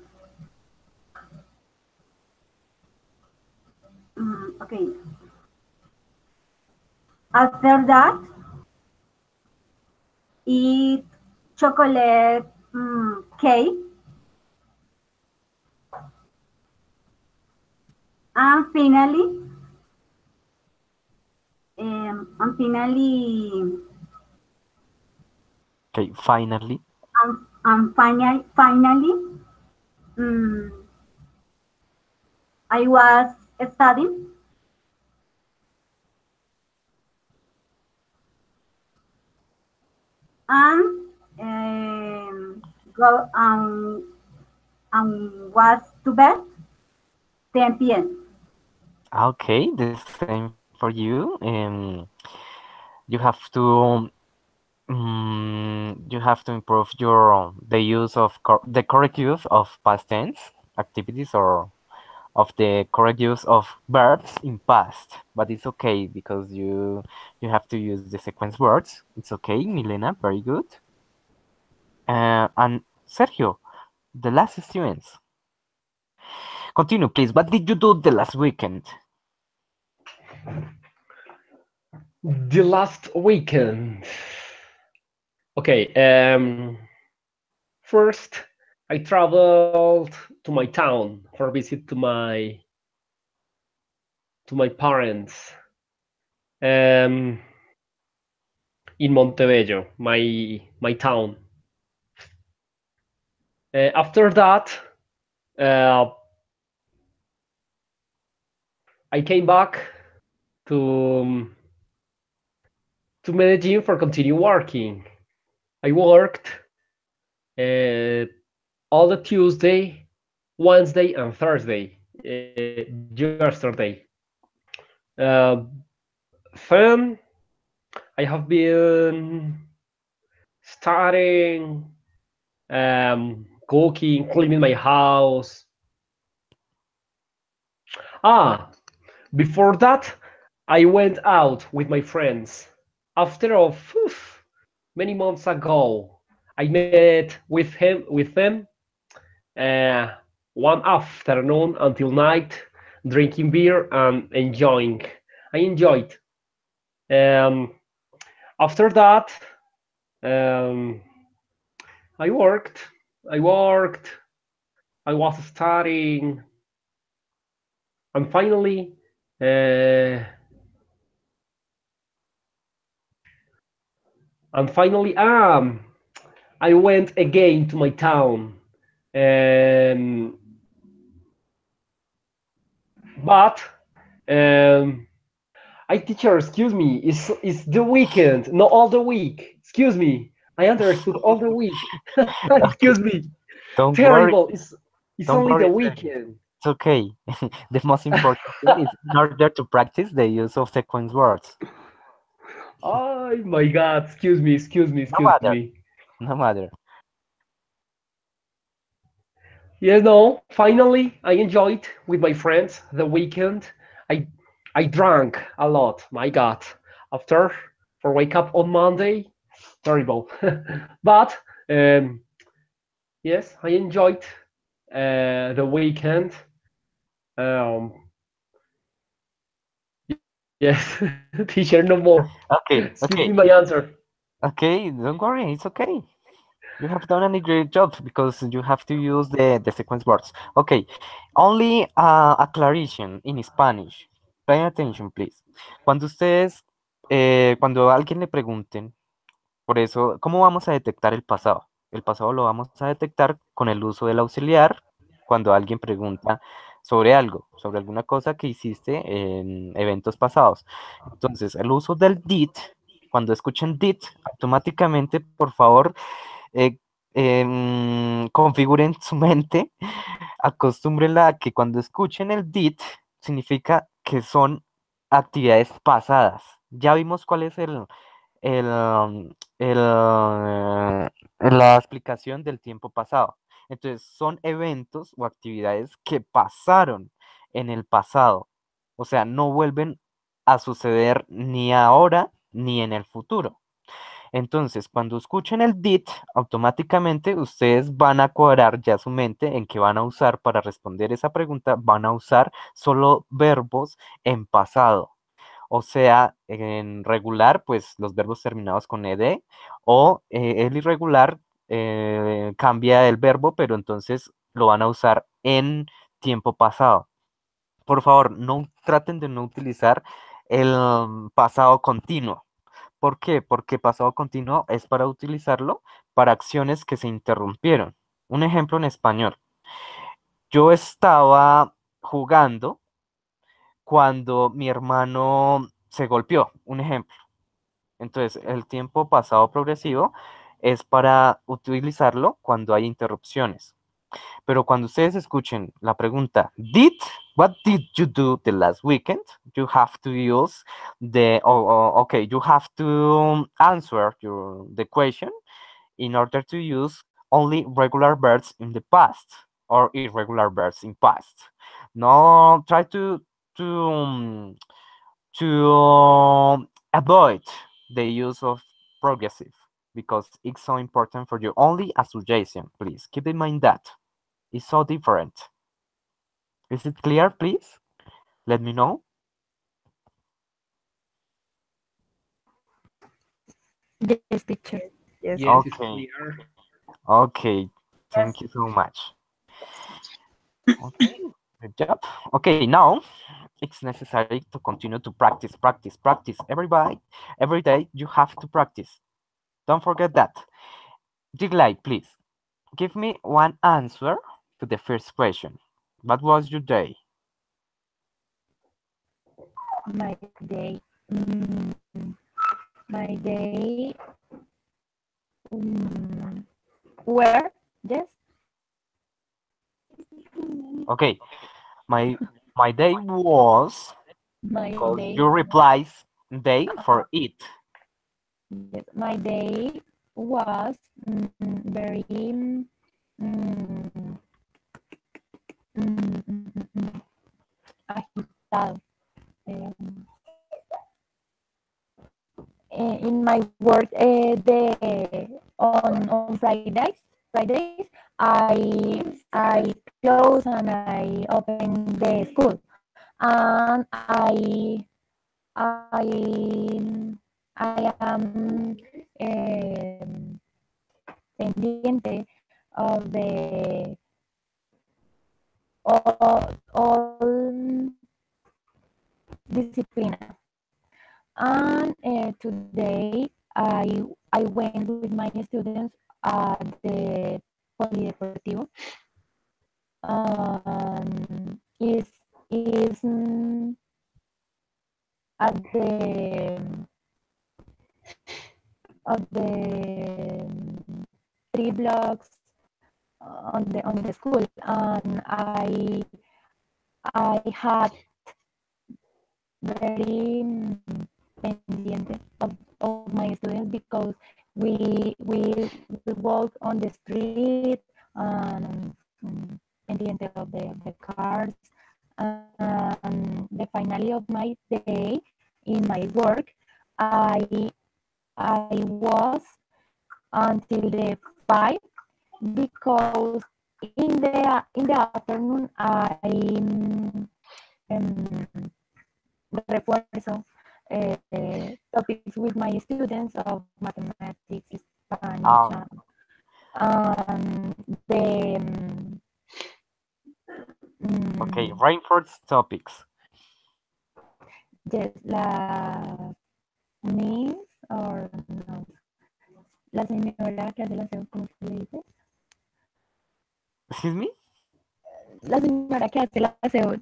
Okay. After that, eat chocolate cake. And finally, um, and finally, Okay, finally. finally, um, I was studying and go and was to bed 10 p.m. Okay, the same for you. You have to you have to improve your the use of the correct use of past tense activities or of the correct use of verbs in past. But it's okay because you have to use the sequence words. It's okay, Milena. Very good. And Sergio, the last students. Continue, please. What did you do the last weekend? The last weekend. Okay. First, I traveled to my town for a visit to my parents. Um, in Montebello, my town. After that, uh, I came back to to Medellin for continue working. I worked all the Tuesday, Wednesday, and Thursday yesterday. Uh, Then I have been studying, cooking, cleaning my house. Ah, before that, I went out with my friends. After many months ago, I met with them uh, one afternoon until night, drinking beer and enjoying. I enjoyed. Um, After that, um, I worked. I worked. I was studying, and uh, finally, I went again to my town. Um, but I teacher, excuse me, is the weekend, not all the week. Excuse me, I understood all the week. Okay, Excuse me, don't worry, terrible. It's don't only the worry, Sam. weekend. It's okay. The most important thing is in order to practice the use of sequence words. Oh my God! Excuse me, excuse me, No excuse matter, me. no matter. You know, finally, I enjoyed with my friends the weekend. I I drank a lot. My God, after for wake up on Monday, terrible. But um, yes, I enjoyed the weekend. Um, yes, teacher, no more. Okay, Excuse me, okay, my answer. okay. Don't worry, it's okay. You have done a great job because you have to use the sequence words. Okay, only aclaration in Spanish. Pay attention, please. Cuando ustedes, cuando a alguien le pregunten, por eso, ¿cómo vamos a detectar el pasado? El pasado lo vamos a detectar con el uso del auxiliar cuando alguien pregunta sobre algo, sobre alguna cosa que hiciste en eventos pasados. Entonces, el uso del did, cuando escuchen did, automáticamente, por favor, eh, configuren su mente, acostúmbrenla a que cuando escuchen el did, significa que son actividades pasadas. Ya vimos cuál es el, la explicación del tiempo pasado. Entonces, son eventos o actividades que pasaron en el pasado. O sea, no vuelven a suceder ni ahora ni en el futuro. Entonces, cuando escuchen el did, automáticamente ustedes van a cuadrar ya su mente en que van a usar para responder esa pregunta, van a usar solo verbos en pasado. O sea, en regular, pues los verbos terminados con ed, o el irregular cambia el verbo, pero entonces lo van a usar en tiempo pasado. Por favor, no traten de no utilizar el pasado continuo. ¿Por qué? Porque pasado continuo es para utilizarlo para acciones que se interrumpieron. Un ejemplo en español. Yo estaba jugando cuando mi hermano se golpeó. Un ejemplo. Entonces, el tiempo pasado progresivo es para utilizarlo cuando hay interrupciones. Pero cuando ustedes escuchen la pregunta, what did you do the last weekend? You have to use okay, you have to answer the question in order to use only regular verbs in the past or irregular verbs in past. No, try to um, to avoid the use of progressive because it's so important for you. Only a suggestion, please. Keep in mind that it's so different. Is it clear, please? Let me know. Yes, teacher. Yes, Yes, it's Okay, clear. okay. Thank you so much. Okay, good job. Okay, now it's necessary to continue to practice, practice, practice. Every day you have to practice. Don't forget that. Jiglai, please give me one answer to the first question. What was your day? My day. mm, my day. mm, where? Yes. Okay, my day was My because day. your replies Day for eat. Yes, my day was very mm, agitado. Um, in my work, on Fridays, I close and I open the school, and I am pendiente of the all disciplina. And today I went with my students at the Polideportivo. Is at the 3 blocks on the school, and I had very pendiente of my students because we walk on the street and pendiente of the cars, and the finale of my day in my work, I was until the 5 because in the afternoon I um, refuerzo topics with my students of mathematics, Spanish, Oh, and the okay. um, Reinforced topics. yes, la Miss or no, la señora que hace el aseo, ¿cómo se le dice? Excuse me? La señora que hace el aseo,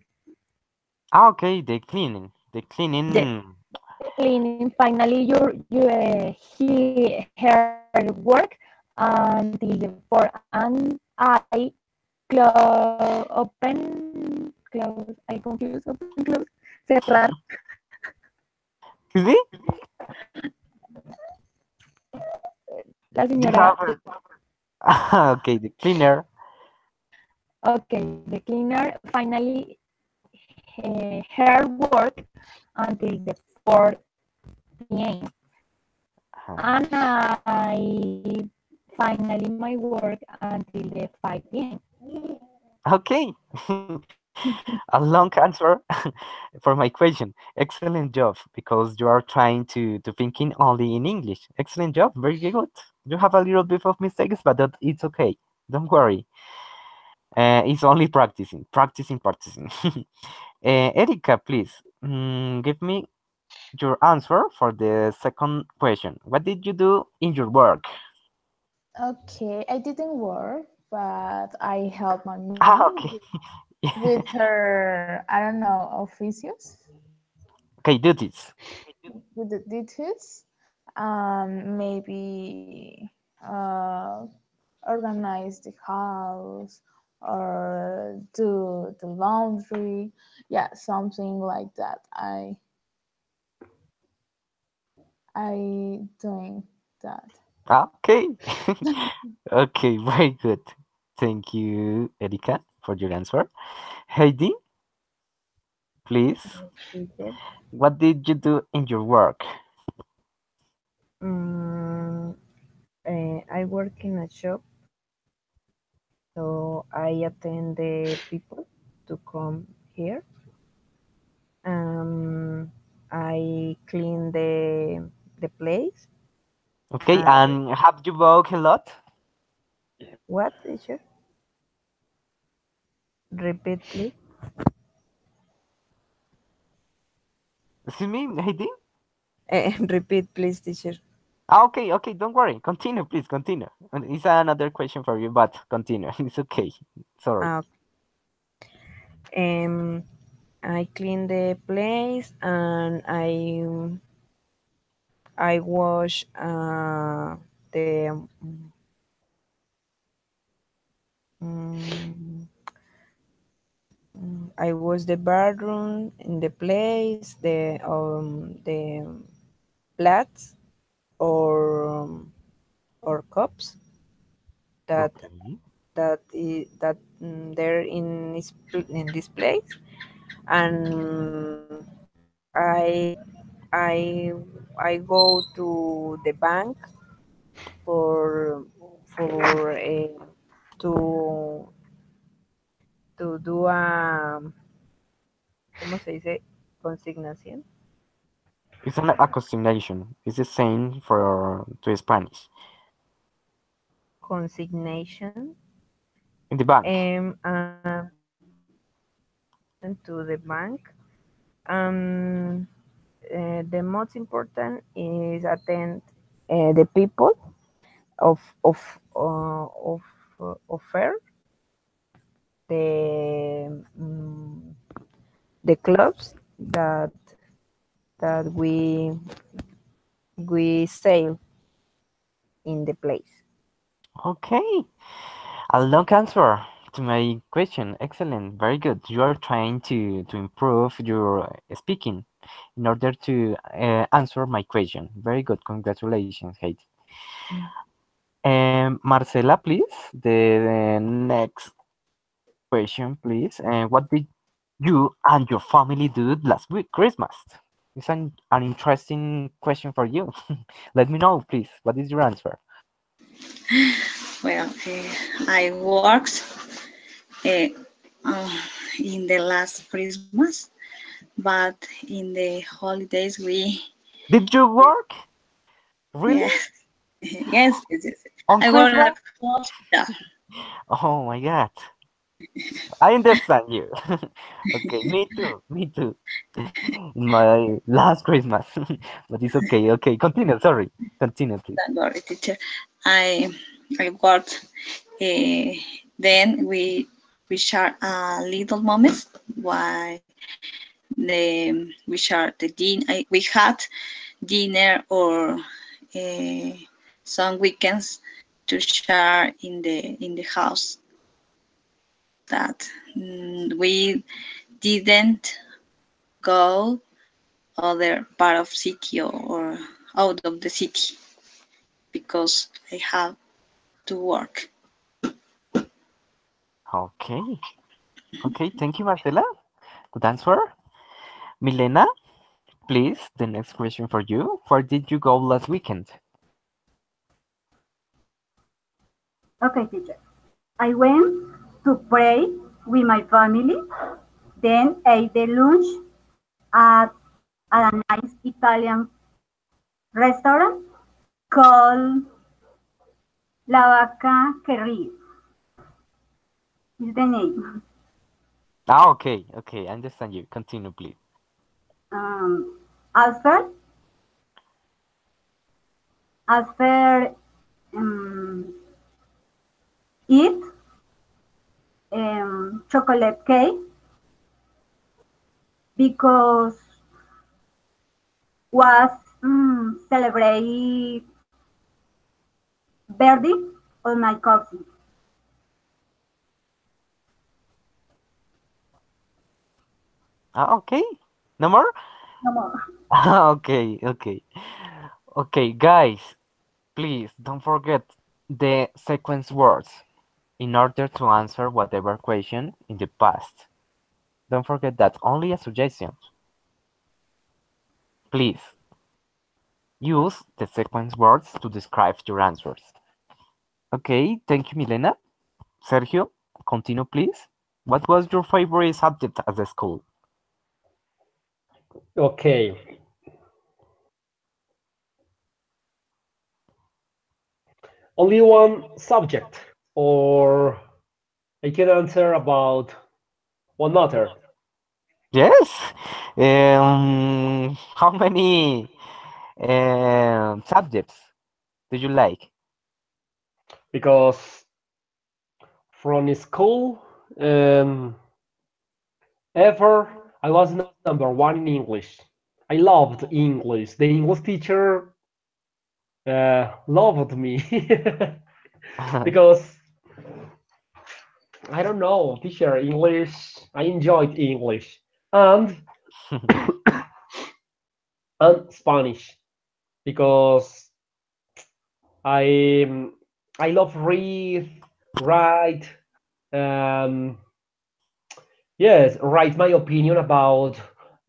Ah, okay. The cleaning. The yes, cleaning. cleaning. Finally, her work until the 4, and I close, I confuse, open, close, cerrar. Excuse me? La You señora, have okay. The cleaner. okay, the cleaner finally her work until the 4 p.m. And I finally my work until the 5 p.m. Okay. A long answer for my question. Excellent job, because you are trying to thinking only in English. Excellent job. Very good. You have a little bit of mistakes, but it's okay. Don't worry. It's only practicing, practicing, practicing. Erika, please give me your answer for the second question. What did you do in your work? Okay, I didn't work, but I helped my Ah, mom okay. with her, I don't know, officios, Okay, duties. with the duties, maybe organize the house or do the laundry. Yeah, something like that. I doing that. Okay. Okay, very good. Thank you, Erika, for your answer. Heidi, please. Teacher. What did you do in your work? Mm, I work in a shop, so I attend the people to come here. Um, I clean the place. Okay, I, and have you walked a lot? what, teacher? Repeat, please. Excuse me, Heidi? Repeat, please, teacher. Ah, okay, okay, don't worry. Continue, please, continue. And it's another question for you, but continue. It's okay. Sorry. Ah, um, I clean the place and I wash the I was the bathroom in the place, the plats or cups that Okay. they're in this place, and I I I go to the bank for to do a ¿cómo se dice? Consignación. It's an accommodation. It's the same for to Spanish. Consignation. In the bank. And to the bank. Um, the most important is attend the people of of of fair the the clubs that we sail in the place. Okay. A long answer to my question. Excellent. Very good. You are trying to improve your speaking in order to answer my question. Very good. Congratulations, Kate. Marcela, please. The next question, please. What did you and your family do last week, Christmas? It's an interesting question for you. Let me know, please. What is your answer? Well, I worked uh, uh, in the last Christmas, but in the holidays we Did you work? Really? yes yes. On I work Christmas? at hospital. Oh my God. I understand you. Okay, me too. Me too. My last Christmas. But it's okay. Okay, continue. Sorry. Continue, please. Don't worry, teacher. I I worked. Uh, then we share a little moments while we share the dinner. We had dinner or some weekends to share in the house that we didn't go other part of city or out of the city because I have to work. Okay. Okay, thank you, Marcela. Good answer. Milena, please, the next question for you. Where did you go last weekend? Okay, teacher. I went to pray with my family, then ate the lunch at a nice Italian restaurant called La Vaca que Ríe. Is the name. Ah, okay, okay, I understand you. Continue, please. After after um, eat chocolate cake because was celebrate birthday of my cousin. Ah, okay. No more? No more. Okay, okay. Okay, guys, please don't forget the sequence words in order to answer whatever question in the past. Don't forget that. Only a suggestion. Please use the sequence words to describe your answers. Okay, thank you, Milena. Sergio, continue, please. What was your favorite subject at the school? Okay. Only one subject, or I can answer about one matter Yes. How many subjects do you like? because from school, um, ever I was number one in English. I loved English. The English teacher loved me because I don't know, teacher, English. I enjoyed English and and Spanish because I I love read, write, um, yes, write my opinion about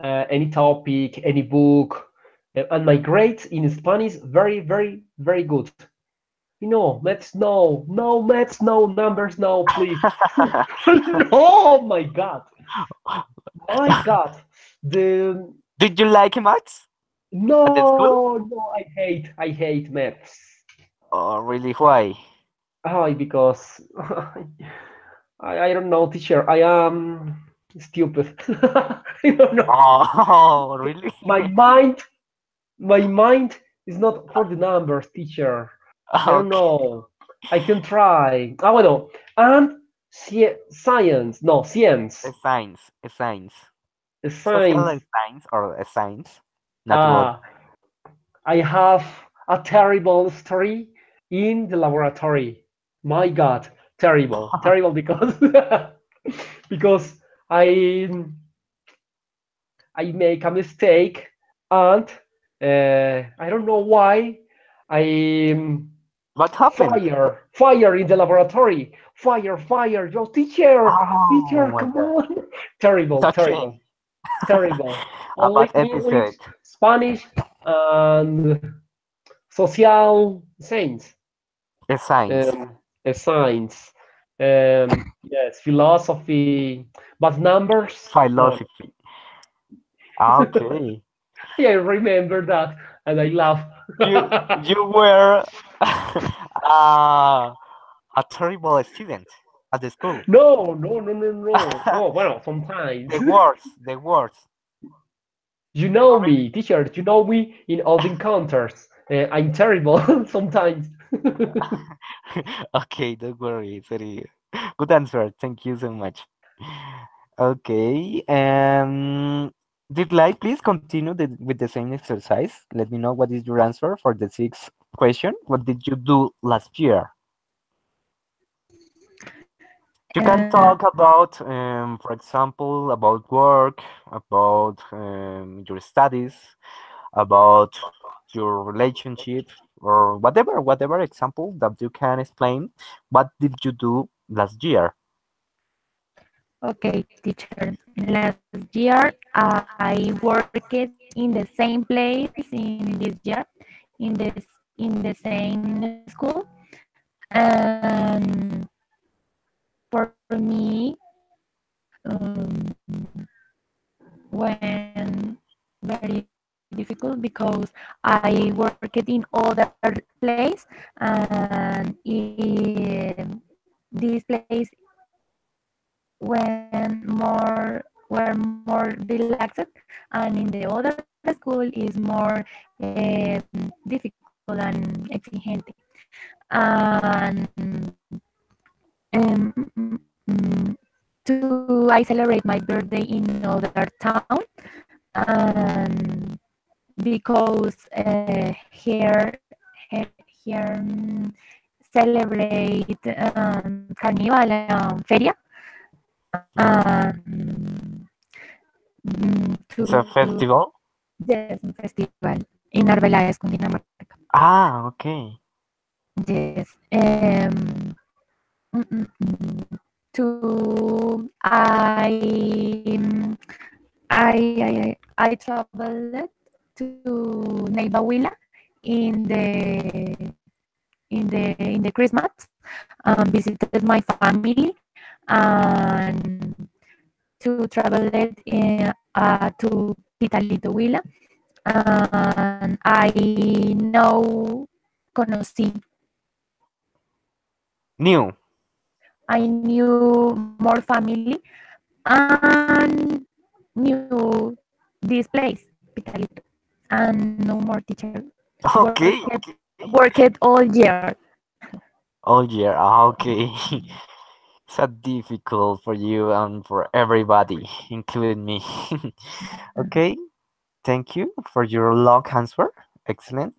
any topic, any book, and my grades in Spanish very, very, very good. Maths, no, no, maths, no, numbers, no, please. Oh my God, my God. The Did you like maths at the school? No, no, I hate maths. Oh, really? Why? Because I don't know, teacher. I am stupid. I don't know. Oh, really? My mind, my mind is not for the numbers, teacher. I don't Okay. know. I can try. Bueno. And science, no, A science, science, a science. Social science. science or a science? Natural. Uh, I have a terrible story in the laboratory. My God, terrible, terrible because because I I make a mistake and I don't know why I What happened? fire in the laboratory. Fire, yo, teacher, Oh my come God. on. It's Terrible, okay. terrible, terrible. A Only bad English, episode. Spanish, and social science, A science. um, science, yes, philosophy, but numbers, no. Philosophy. Okay. I remember that, and I laugh. You were a terrible student at the school. No, no, no, no, no, no. Well, sometimes. The words. You know Really? me, teacher. You know me in all the encounters. I'm terrible sometimes. Okay, don't worry. Sorry. Good answer. Thank you so much. Okay. Did like please continue with the same exercise? Let me know what is your answer for the sixth question. What did you do last year? You can Uh, talk about, for example, about work, about your studies, about your relationship, or whatever example that you can explain. What did you do last year? okay, teacher. Last year, I worked in the same place in this year, in the same school, and for me, um, when very difficult because I worked in other place and this place were more relaxed and in the other school is more difficult and exigente and um, to I celebrate my birthday in another town and because here celebrate carnival feria and It's a to festival. yes un festival in Arbeláez, Cundinamarca. Ah, okay. Yes. Mm, mm, mm. To I traveled to Neiva Huila in the Christmas, visited my family, and to travel to Pitalito Huila, and I know conocí New. I knew more family and knew this place, Pitalito, and no more teacher. Okay. Worked all year. Oh yeah. Ah, okay. So difficult for you and for everybody, including me. Okay. Thank you for your long answer. Excellent.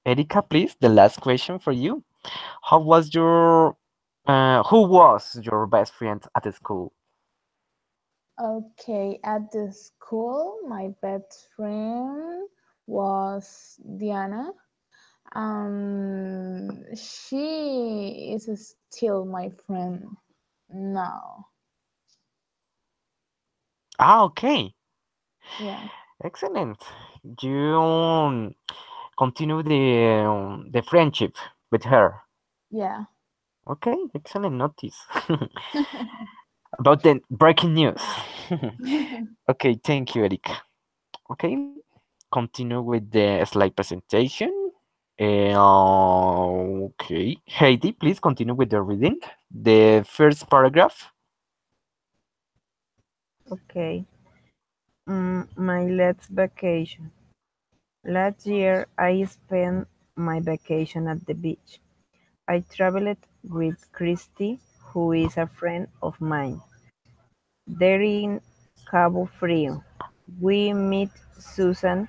Erika, please, the last question for you. How was your Who was your best friend at the school? Okay, at the school, my best friend was Diana. She is still my friend now. Ah, okay. Yeah, Excellent. You continue the friendship with her. yeah. Okay, excellent notice. About the breaking news. Okay, thank you, Eric. Okay, continue with the slide presentation. Okay, Heidi, please continue with the reading. The first paragraph. Okay. My last vacation. Last year, I spent my vacation at the beach. I traveled with Christy, who is a friend of mine. There in Cabo Frio, we met Susan,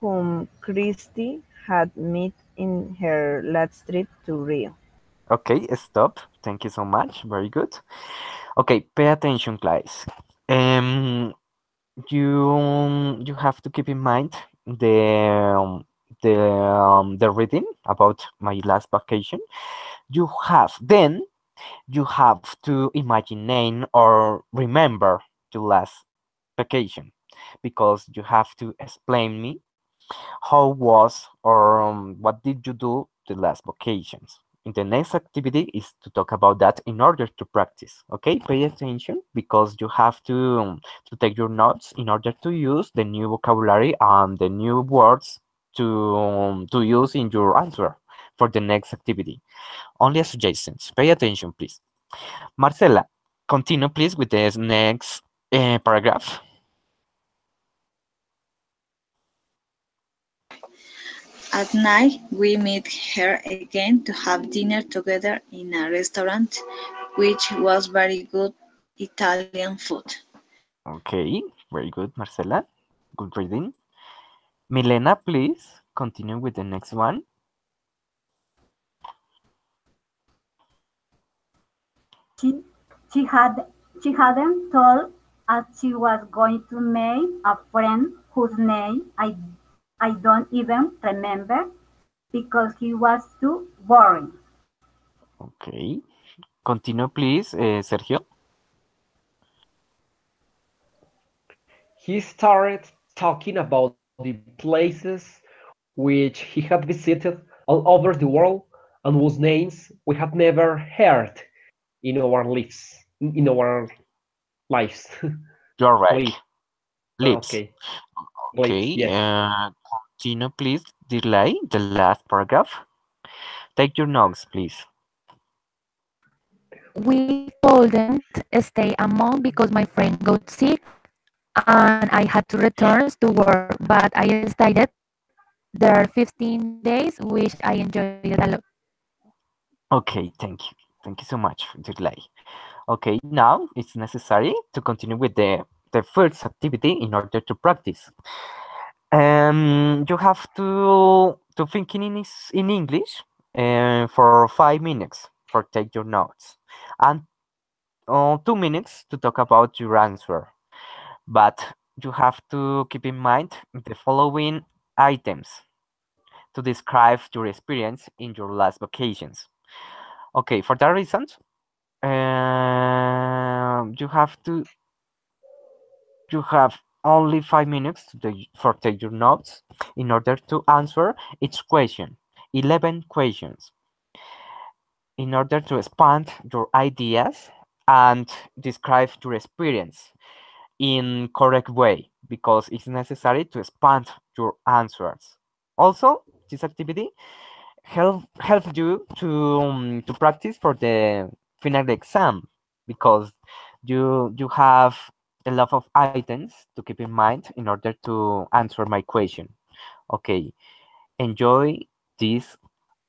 whom Christy had met in her last trip to Rio. Okay, stop. Thank you so much. Very good. Okay, pay attention, guys. Um, you have to keep in mind the reading about my last vacation. You have to imagine or remember the last vacation because you have to explain me how was or what did you do the last vacations. In the next activity is to talk about that in order to practice. Okay, pay attention because you have to take your notes in order to use the new vocabulary and the new words to use in your answer for the next activity. Only suggestions. Pay attention, please. Marcela, continue please with the next paragraph. At night, we meet her again to have dinner together in a restaurant, which was very good Italian food. Okay, very good, Marcela. Good reading. Milena, please continue with the next one. She she had she hadn't told us she was going to make a friend whose name I don't even remember because he was too boring. Okay, continue please, Sergio. He started talking about the places which he had visited all over the world and whose names we had never heard in our lives. In our lives. You're right. Live. Lips. Okay. Lives. Okay, Yes. continue please. Delay the last paragraph. Take your notes, please. We couldn't stay a month because my friend got sick and I had to return to work, but I stayed there 15 days, which I enjoyed a lot. Okay, thank you. Thank you so much for the delay. Okay, now it's necessary to continue with the first activity in order to practice. You have to think in English for 5 minutes for take your notes, and 2 minutes to talk about your answer. But you have to keep in mind the following items to describe your experience in your last vacations. Okay, for that reason, you have you have only 5 minutes for take your notes in order to answer each question. 11 questions in order to expand your ideas and describe your experience in correct way because it's necessary to expand your answers. Also, this activity help you to practice for the final exam because you have a lot of items to keep in mind in order to answer my question. Okay, enjoy this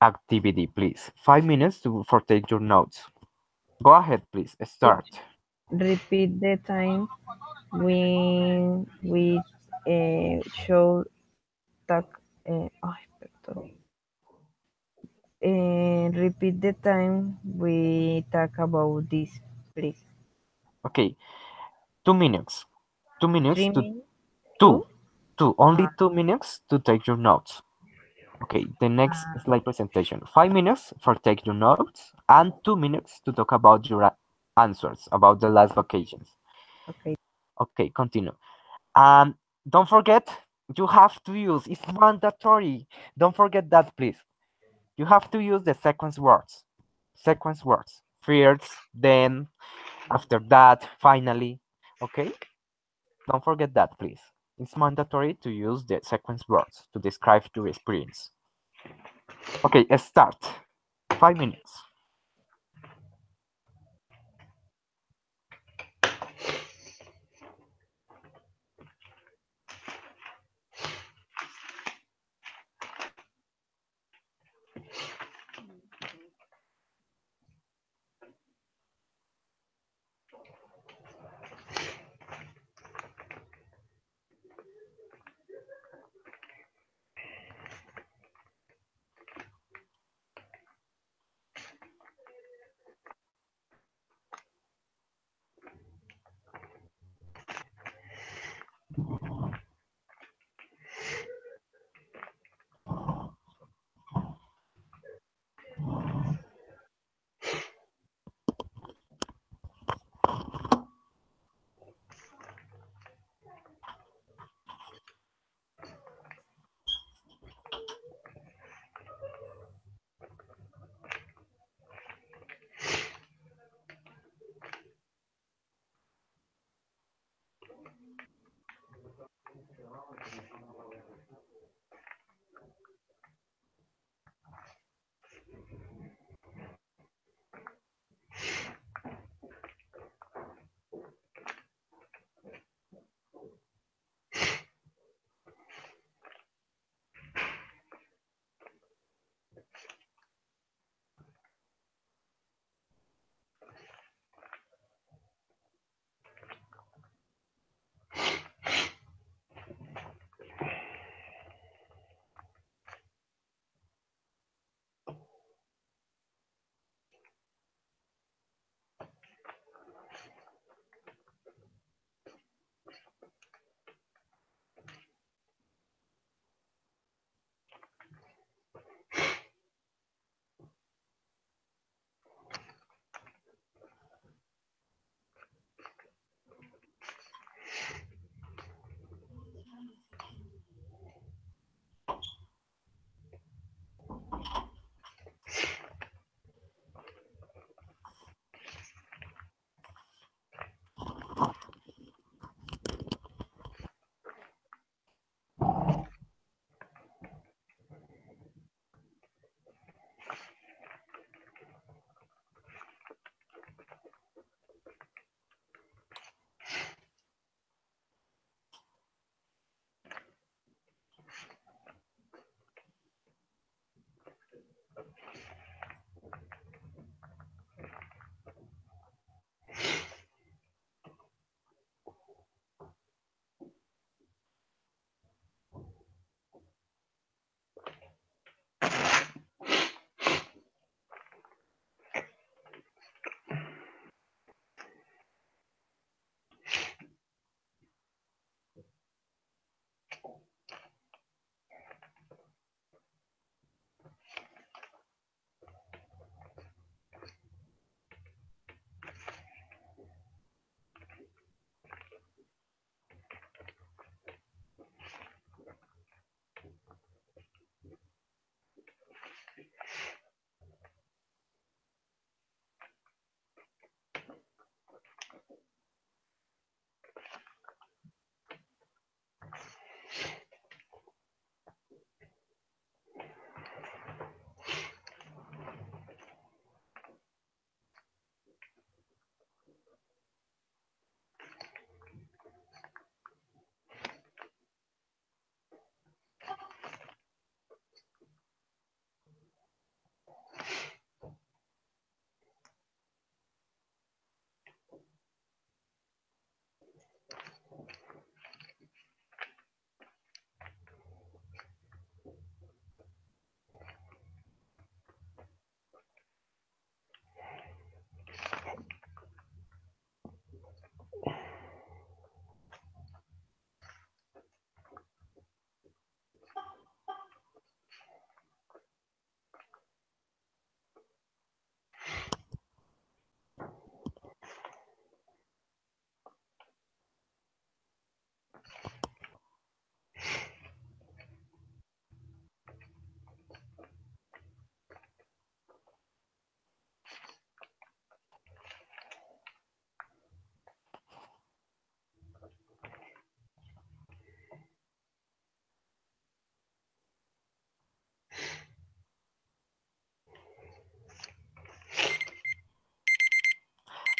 activity, please. 5 minutes for take your notes. Go ahead, please. Start. Repeat the time when we should talk. Ay, perdón. And repeat the time we talk about this, please. Okay, 2 minutes. 2 minutes 3 to minutes? two, Two? only Uh, 2 minutes to take your notes. Okay, the next uh, slide presentation. 5 minutes for take your notes and 2 minutes to talk about your answers about the last vacations. okay. Okay, continue. Um, don't forget, you have to use, it's mandatory. Don't forget that, please. You have to use the sequence words. Sequence words. First, then, after that, finally. Okay? Don't forget that, please. It's mandatory to use the sequence words to describe your experience. Okay, let's start. 5 minutes.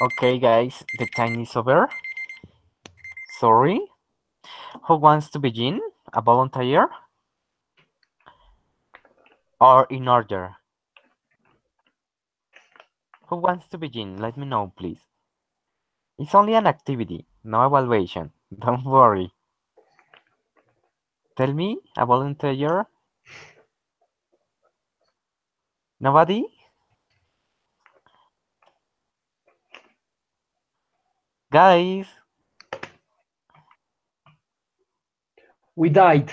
Okay, guys, the time is over. Sorry. Who wants to begin? A volunteer? Or in order? Who wants to begin? Let me know, please. It's only an activity, no evaluation. Don't worry. Tell me, a volunteer? Nobody? Guys? We died.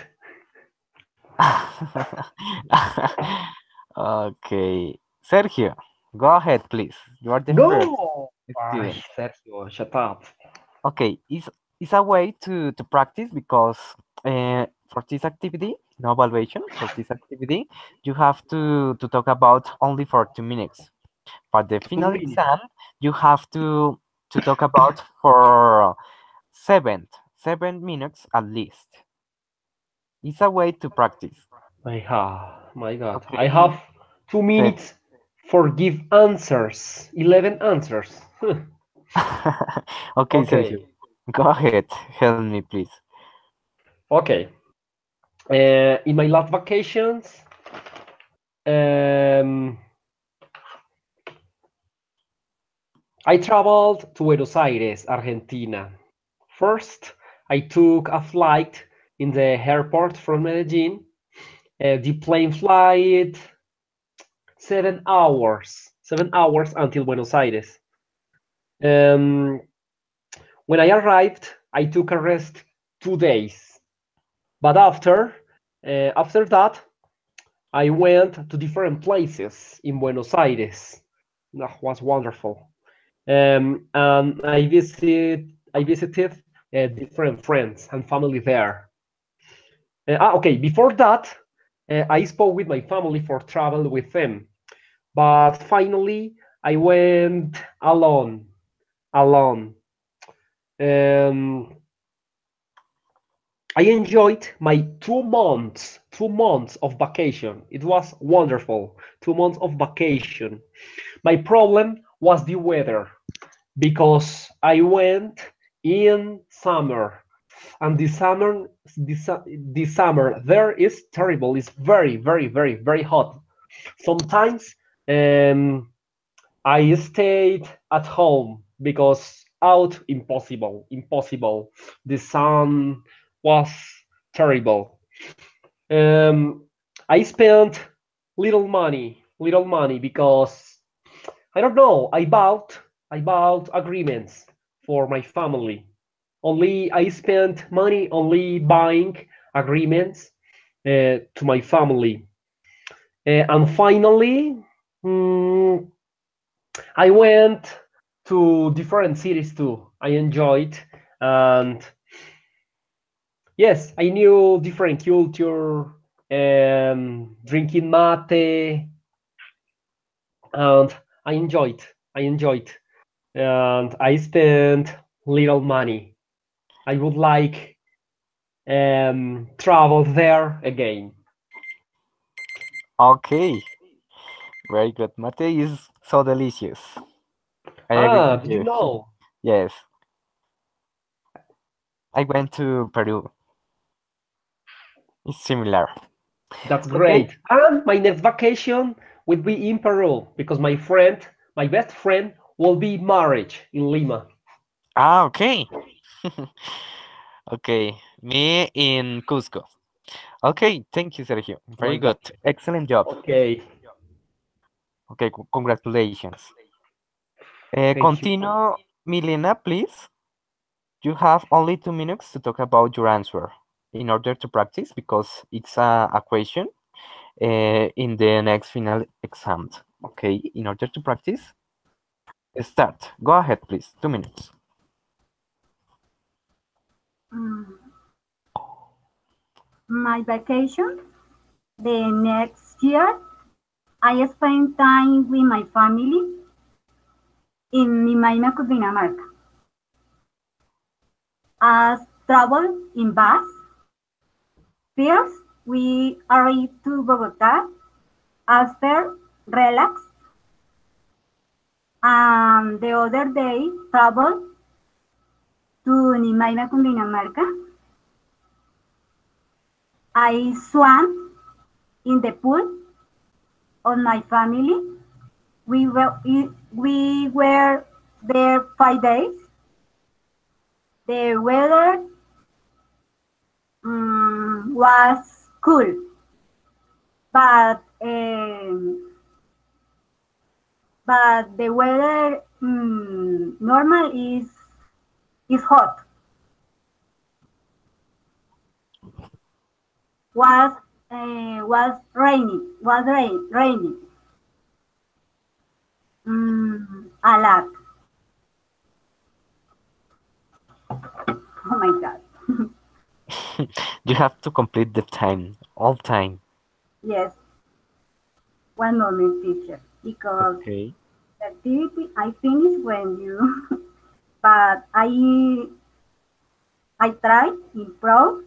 Okay. Sergio, go ahead, please. You are the first No! Ay, student. Sergio, shut up. Okay, it's a way to practice because for this activity, no evaluation, for this activity, you have to talk about only for 2 minutes. For the 2 final minutes. exam, you have to talk about for 7 minutes at least. It's a way to practice. My God. I Okay, have two Ser- minutes for give answers. 11 answers. okay, Sergio, Okay. go ahead. Help me, please. Okay. In my last vacations, um, I traveled to Buenos Aires, Argentina. First, I took a flight in the airport from Medellin. The plane flight 7 hours until Buenos Aires. Um, when I arrived, I took a rest 2 days. But after that, I went to different places in Buenos Aires. That was wonderful. And I visited different friends and family there. Okay, before that, I spoke with my family for travel with them. But finally, I went alone. Alone. Um, I enjoyed my 2 months, 2 months of vacation. It was wonderful. 2 months of vacation. My problem was the weather because I went in summer, and the summer there is terrible. It's very, very, very, very hot. Sometimes I stayed at home because out impossible, impossible. The sun was terrible. Um, I spent little money because I don't know. I bought agreements for my family. Only I spent money only buying agreements to my family. And finally, mm, I went to different cities too. I enjoyed, and yes, I knew different culture, drinking mate, and I enjoyed. I enjoyed, and I spent little money. I would like travel there again. Okay, very good. Mate is so delicious. I agree Ah, with did you you. know? Yes, I went to Peru. It's similar. That's Okay. great. And my next vacation will be in Peru because my best friend, will be married in Lima. Ah, okay. Okay, me in Cusco. Okay, thank you, Sergio. Oh my Very God. good. Excellent job. Okay. Okay, congratulations. Thank you. Continue, Milena, please. You have only 2 minutes to talk about your answer in order to practice because it's a question in the next final exam. Okay, in order to practice, start. Go ahead, please. 2 minutes. Mm, my vacation the next year, I spent time with my family in Nimaima, Cundinamarca. As travel in bus, first we arrived to Bogota. After relax The other day, traveled to Nimaima, Cundinamarca. I swam in the pool on my family. We were there 5 days. The weather was cool, but the weather normal is hot. Was raining. Raining. A lot. Oh my God. You have to complete the time, all time. Yes. One moment, teacher, because Okay. the activity I finished when you, but I tried, improve.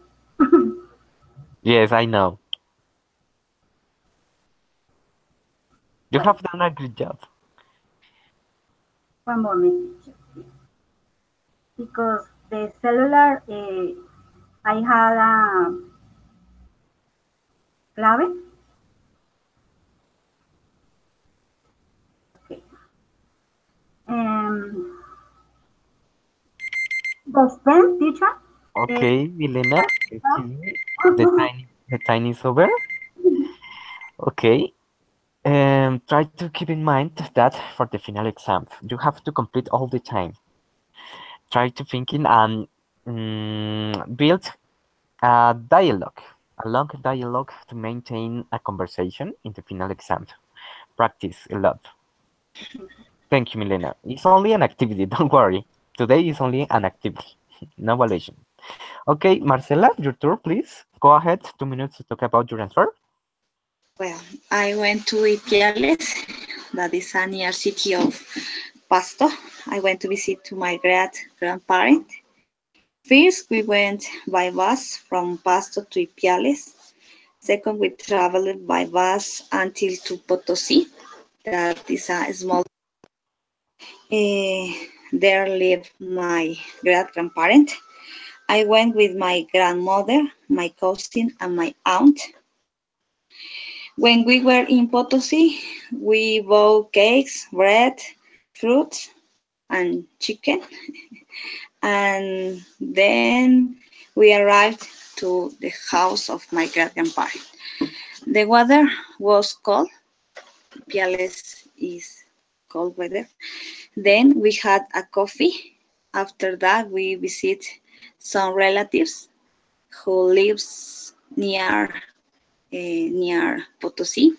Yes, I know. You Well, have done a good job. one moment, teacher, because the cellular, I had a clave. Okay. Um, the pen, teacher. Uh, Okay, Milena, continue. The time is over. Okay. Try to keep in mind that for the final exam, you have to complete all the time. Try to thinking and build a dialogue, a long dialogue to maintain a conversation in the final exam. Practice a lot. Thank you, Milena. It's only an activity, don't worry. Today is only an activity, no evaluation. Okay, Marcela, your turn, please. Go ahead, 2 minutes to talk about your answer. Well, I went to Ipiales, that is a near city of Pasto. I went to visit to my grandparent. First, we went by bus from Pasto to Ipiales. Second, we traveled by bus until to Potosí. That is a small. There lived my grandparent. I went with my grandmother, my cousin, and my aunt. When we were in Potosí, we bought cakes, bread, fruits, and chicken. And then we arrived to the house of my grandparent. The weather was cold. Piales is cold weather. Then we had a coffee. After that, we visit some relatives who lives near Potosí.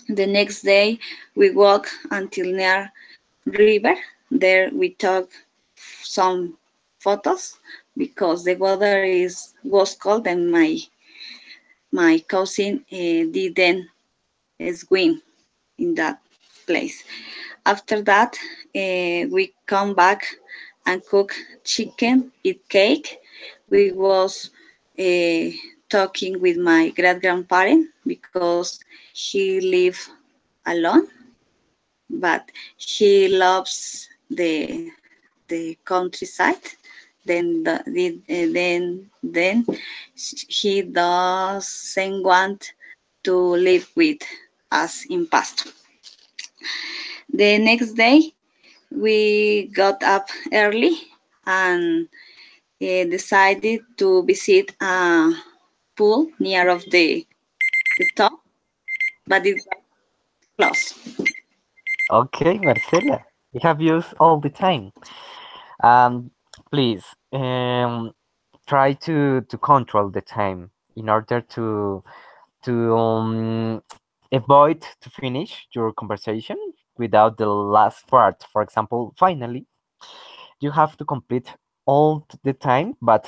The next day, we walk until near river. There we took some photos because the weather was cold and my cousin didn't swim in that place. After that, we come back and cook chicken, eat cake. We was uh, talking with my grandparent because he live alone, but he loves the countryside. Then he doesn't want to live with us in Pasto. The next day, we got up early and decided to visit a pool near of the top, but it was closed. Okay, Marcela, you have used all the time. Um, Please, try to control the time in order to avoid to finish your conversation without the last part. For example, finally, you have to complete all the time, but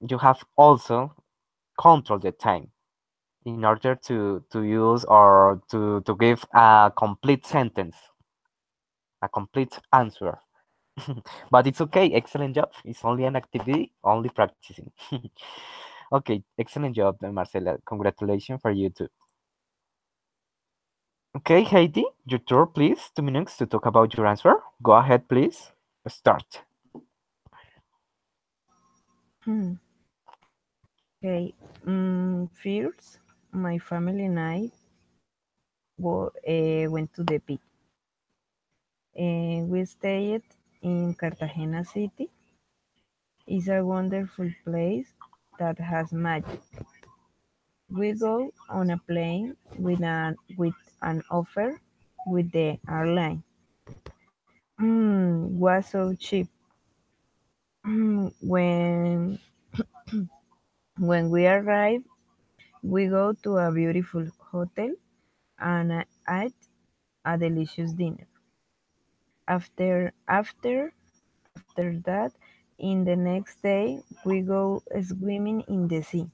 you have also control the time in order to use or to give a complete sentence, a complete answer. But it's okay. Excellent job. It's only an activity, only practicing. Okay, excellent job, Marcela. Congratulations for you too. Okay, Heidi, your turn, please. 2 minutes to talk about your answer. Go ahead, please. Start. Hmm. Okay. First, my family and I went to the beach. We stayed in Cartagena City. It's a wonderful place that has magic. We go on a plane with an offer with the airline. Was so cheap. When we arrive, we go to a beautiful hotel and ate a delicious dinner. After that, in the next day, we go swimming in the sea.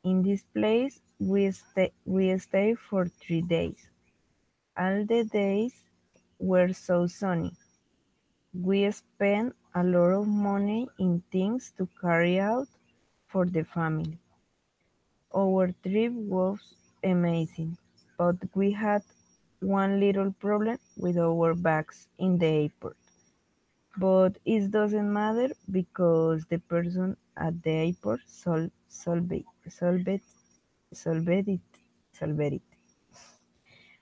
In this place, we stay for 3 days. All the days were so sunny. We spent a lot of money in things to carry out for the family. Our trip was amazing, but we had one little problem with our bags in the airport. But it doesn't matter because the person at the airport solved it, solved it.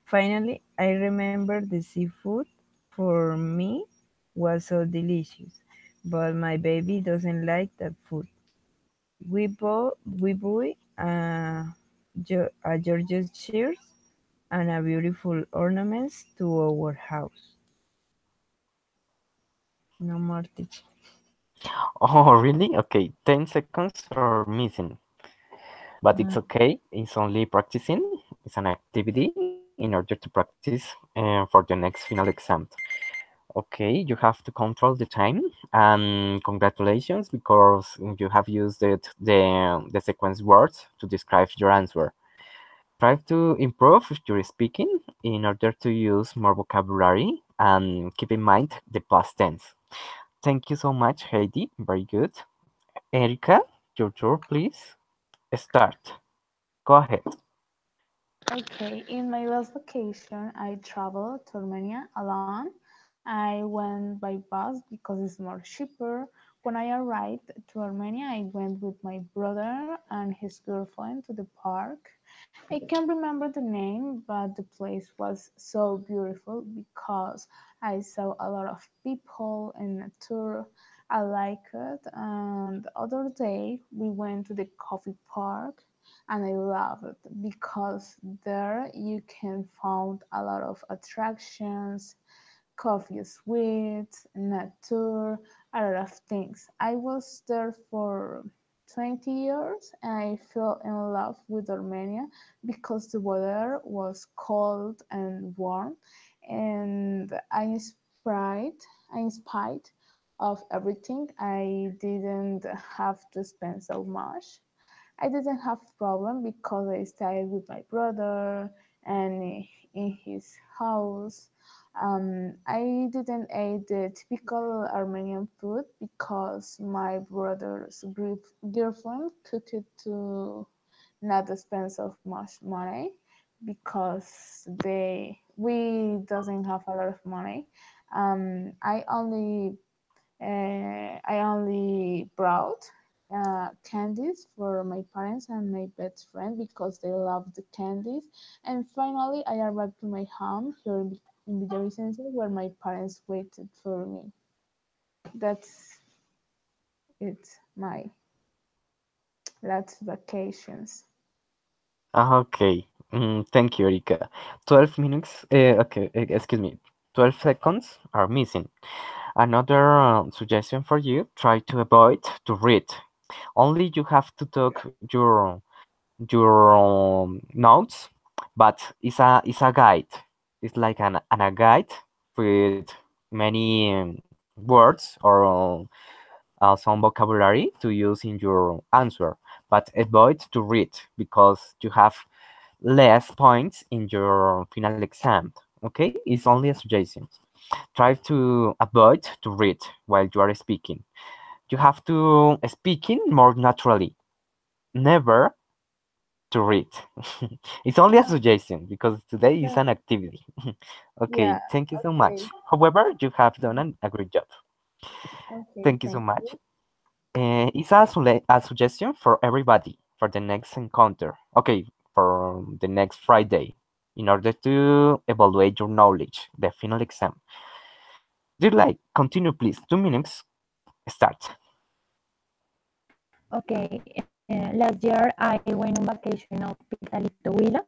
Finally, I remember the seafood for me was so delicious, but my baby doesn't like that food. We buy a George's cheers and a beautiful ornaments to our house. No more teaching. Oh, really? Okay, 10 seconds are missing. But it's Mm, okay. It's only practicing. It's an activity in order to practice for the next final exam. Okay, you have to control the time, and congratulations because you have used the sequence words to describe your answer. Try to improve your speaking in order to use more vocabulary and keep in mind the past tense. Thank you so much, Heidi. Very good. Erika, your turn, please. Start. Go ahead. Okay, in my last vacation, I traveled to Armenia alone. I went by bus because it's more cheaper. When I arrived to Armenia, I went with my brother and his girlfriend to the park. I can't remember the name, but the place was so beautiful because I saw a lot of people in the tour. I like it. And the other day, we went to the coffee park and I love it because there you can find a lot of attractions, coffee sweets, nature, a lot of things. I was there for 20 years and I fell in love with Armenia because the weather was cold and warm and in spite of everything I didn't have to spend so much. I didn't have problem because I stayed with my brother and in his house. I didn't eat the typical Armenian food because my brother's girlfriend cooked it to not spend so much money because we doesn't have a lot of money. Um, I only I only brought candies for my parents and my best friend because they love the candies. And finally, I arrived to my home here in Villavicencio where my parents waited for me. That's it, my last vacations. Okay. Thank you, Erika. 12 minutes. Okay, excuse me. 12 seconds are missing. Another suggestion for you, try to avoid to read. Only you have to talk your notes, but it's a guide. It's like a guide with many words or some vocabulary to use in your answer. But avoid to read because you have less points in your final exam. Okay, it's only a suggestion. Try to avoid to read while you are speaking. You have to speaking more naturally. Never to read. It's only a suggestion because today is Yeah. an activity. Yeah. Okay, thank you so much. Okay. However, you have done a great job. Okay. Thank you so Thank much. you. It's a suggestion for everybody for the next encounter. Okay, for the next Friday, in order to evaluate your knowledge, the final exam. Do you like continue, please? 2 minutes. Start. Okay, last year I went on vacation of Pitalito Huila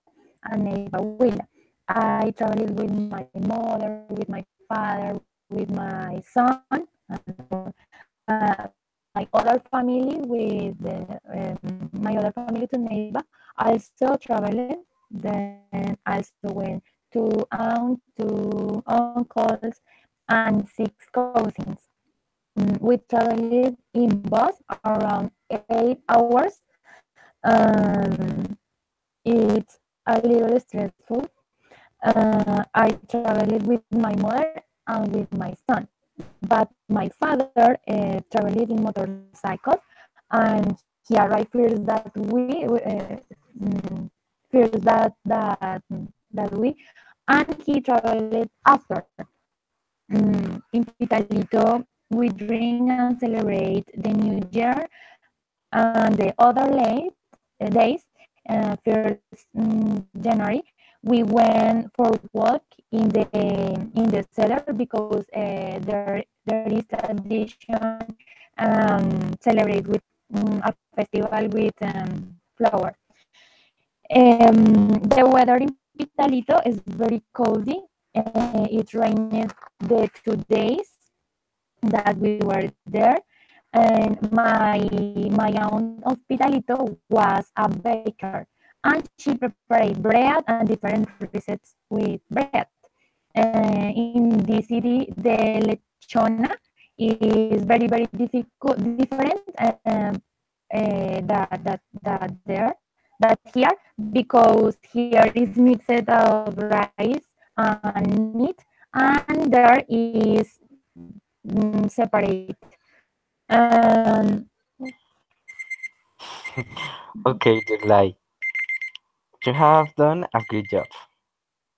and Neiva Huila. I traveled with my mother, with my father, with my son, my other family with my other family to Neiva. Also traveled. Then also went to aunt, to uncles, and 6 cousins. We traveled in bus around 8 hours. It's a little stressful. I traveled with my mother and with my son, but my father traveled in motorcycle, and he arrived first that first that we, and he traveled after. In Pitalito, we drink and celebrate the New Year, and the other days, first January, we went for walk in the cellar because there is a tradition celebrate with a festival with flower. The weather in Pitalito is very cozy. It rained the 2 days that we were there, and my aunt of Pitalito was a baker, and she prepared bread and different recipes with bread. In this city, the lechona is very different that there that here, because here is mixed of rice and meat, and there is separate. Um, Okay, like you have done a great job.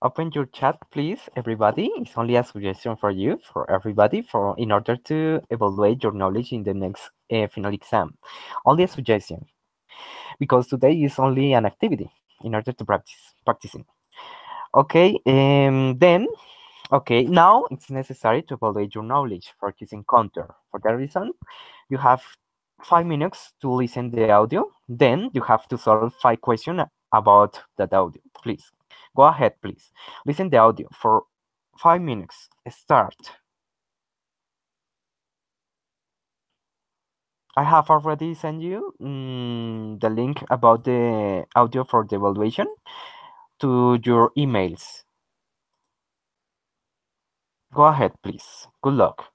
Open your chat, please, everybody. It's only a suggestion for you, for everybody, for in order to evaluate your knowledge in the next final exam. Only a suggestion, because today is only an activity in order to practicing. Okay, then, okay, now it's necessary to evaluate your knowledge for this encounter. For that reason, you have 5 minutes to listen the audio. Then you have to solve 5 questions about that audio. Please, go ahead, please. Listen the audio for 5 minutes. Start. I have already sent you the link about the audio for the evaluation to your emails. Go ahead, please. Good luck.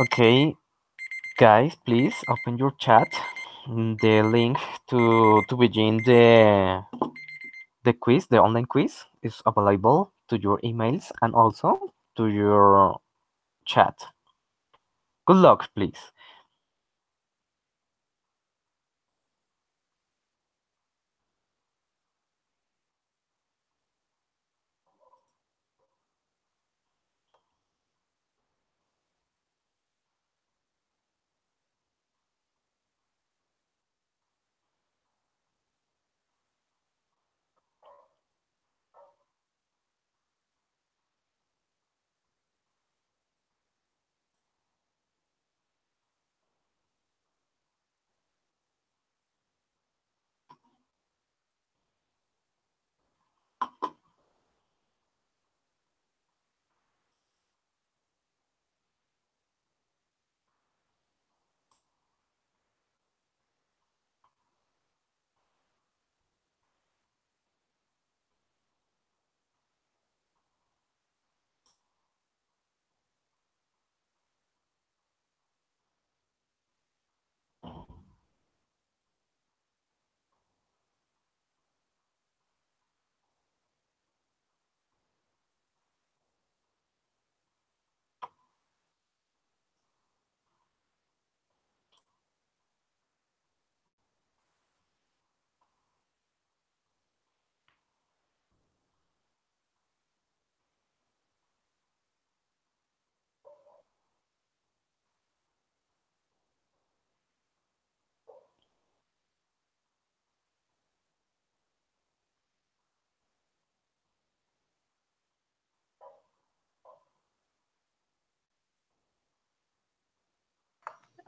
Okay, guys, please open your chat. The link to begin the quiz, the online quiz, is available to your emails and also to your chat. Good luck, please.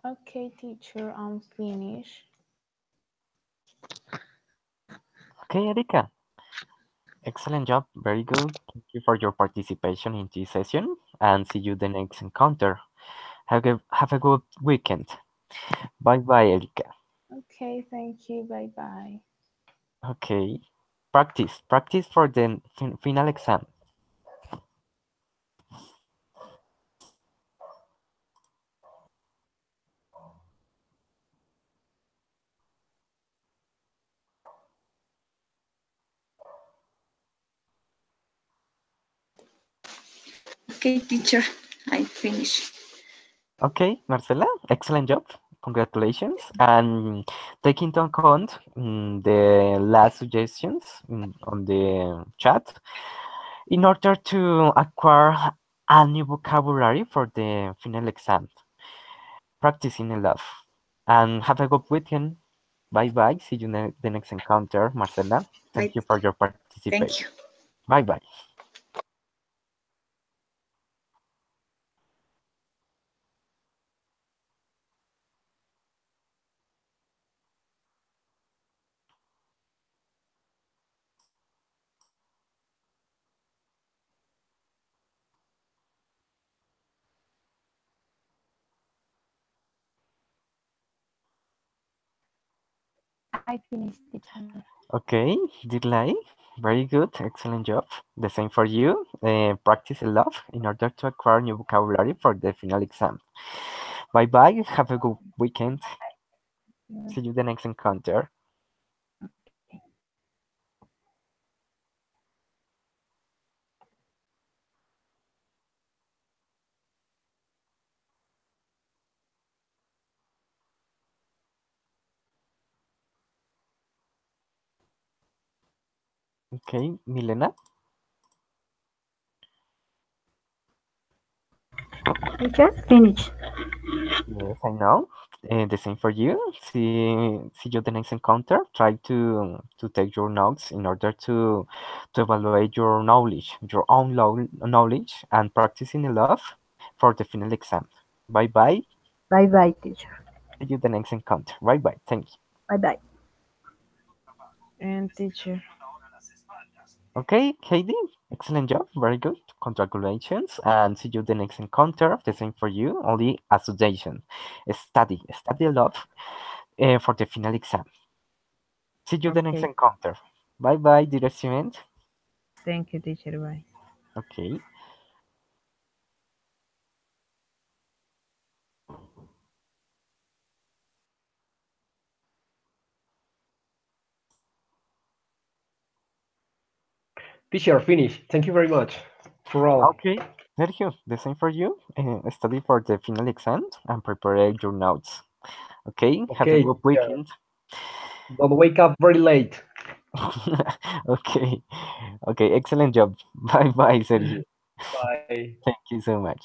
Okay, teacher, I'm finished. Okay, Erika. Excellent job. Very good. Thank you for your participation in this session and see you the next encounter. Have a good weekend. Bye bye, Erika. Okay, thank you. Bye bye. Okay. Practice for the final exam. Okay, teacher, I finish. Okay, Marcela, excellent job. Congratulations. And take into account the last suggestions on the chat in order to acquire a new vocabulary for the final exam. Practicing a lot. And have a good weekend. Bye bye. See you the next encounter, Marcela. Bye. Thank you for your participation. Thank you. Bye bye. I finished, teacher. Okay, Dilay, very good, excellent job. The same for you. Practice a lot in order to acquire new vocabulary for the final exam. Bye bye. Have a good weekend. See you the next encounter. Okay, Milena. Teacher, finish. Yes, I know. The same for you. See you the next encounter. Try to take your notes in order to evaluate your knowledge, your own knowledge, and practicing a lot for the final exam. Bye bye. Bye bye, teacher. See you the next encounter. Bye bye. Thank you. Bye bye. And teacher, Okay, Heidi, excellent job. Very good. Congratulations. And see you the next encounter. The same for you. Only a suggestion. Study a lot for the final exam. See you the next okay. encounter. Bye bye, dear student. Thank you, teacher. Bye. Okay. Teacher, finish. Thank you very much for all. Okay, Sergio, the same for you. Study for the final exam and prepare your notes. Okay, have a Okay, good teacher. weekend. Don't wake up very late. Okay, okay, excellent job. Bye bye, Sergio. Bye. Thank you so much.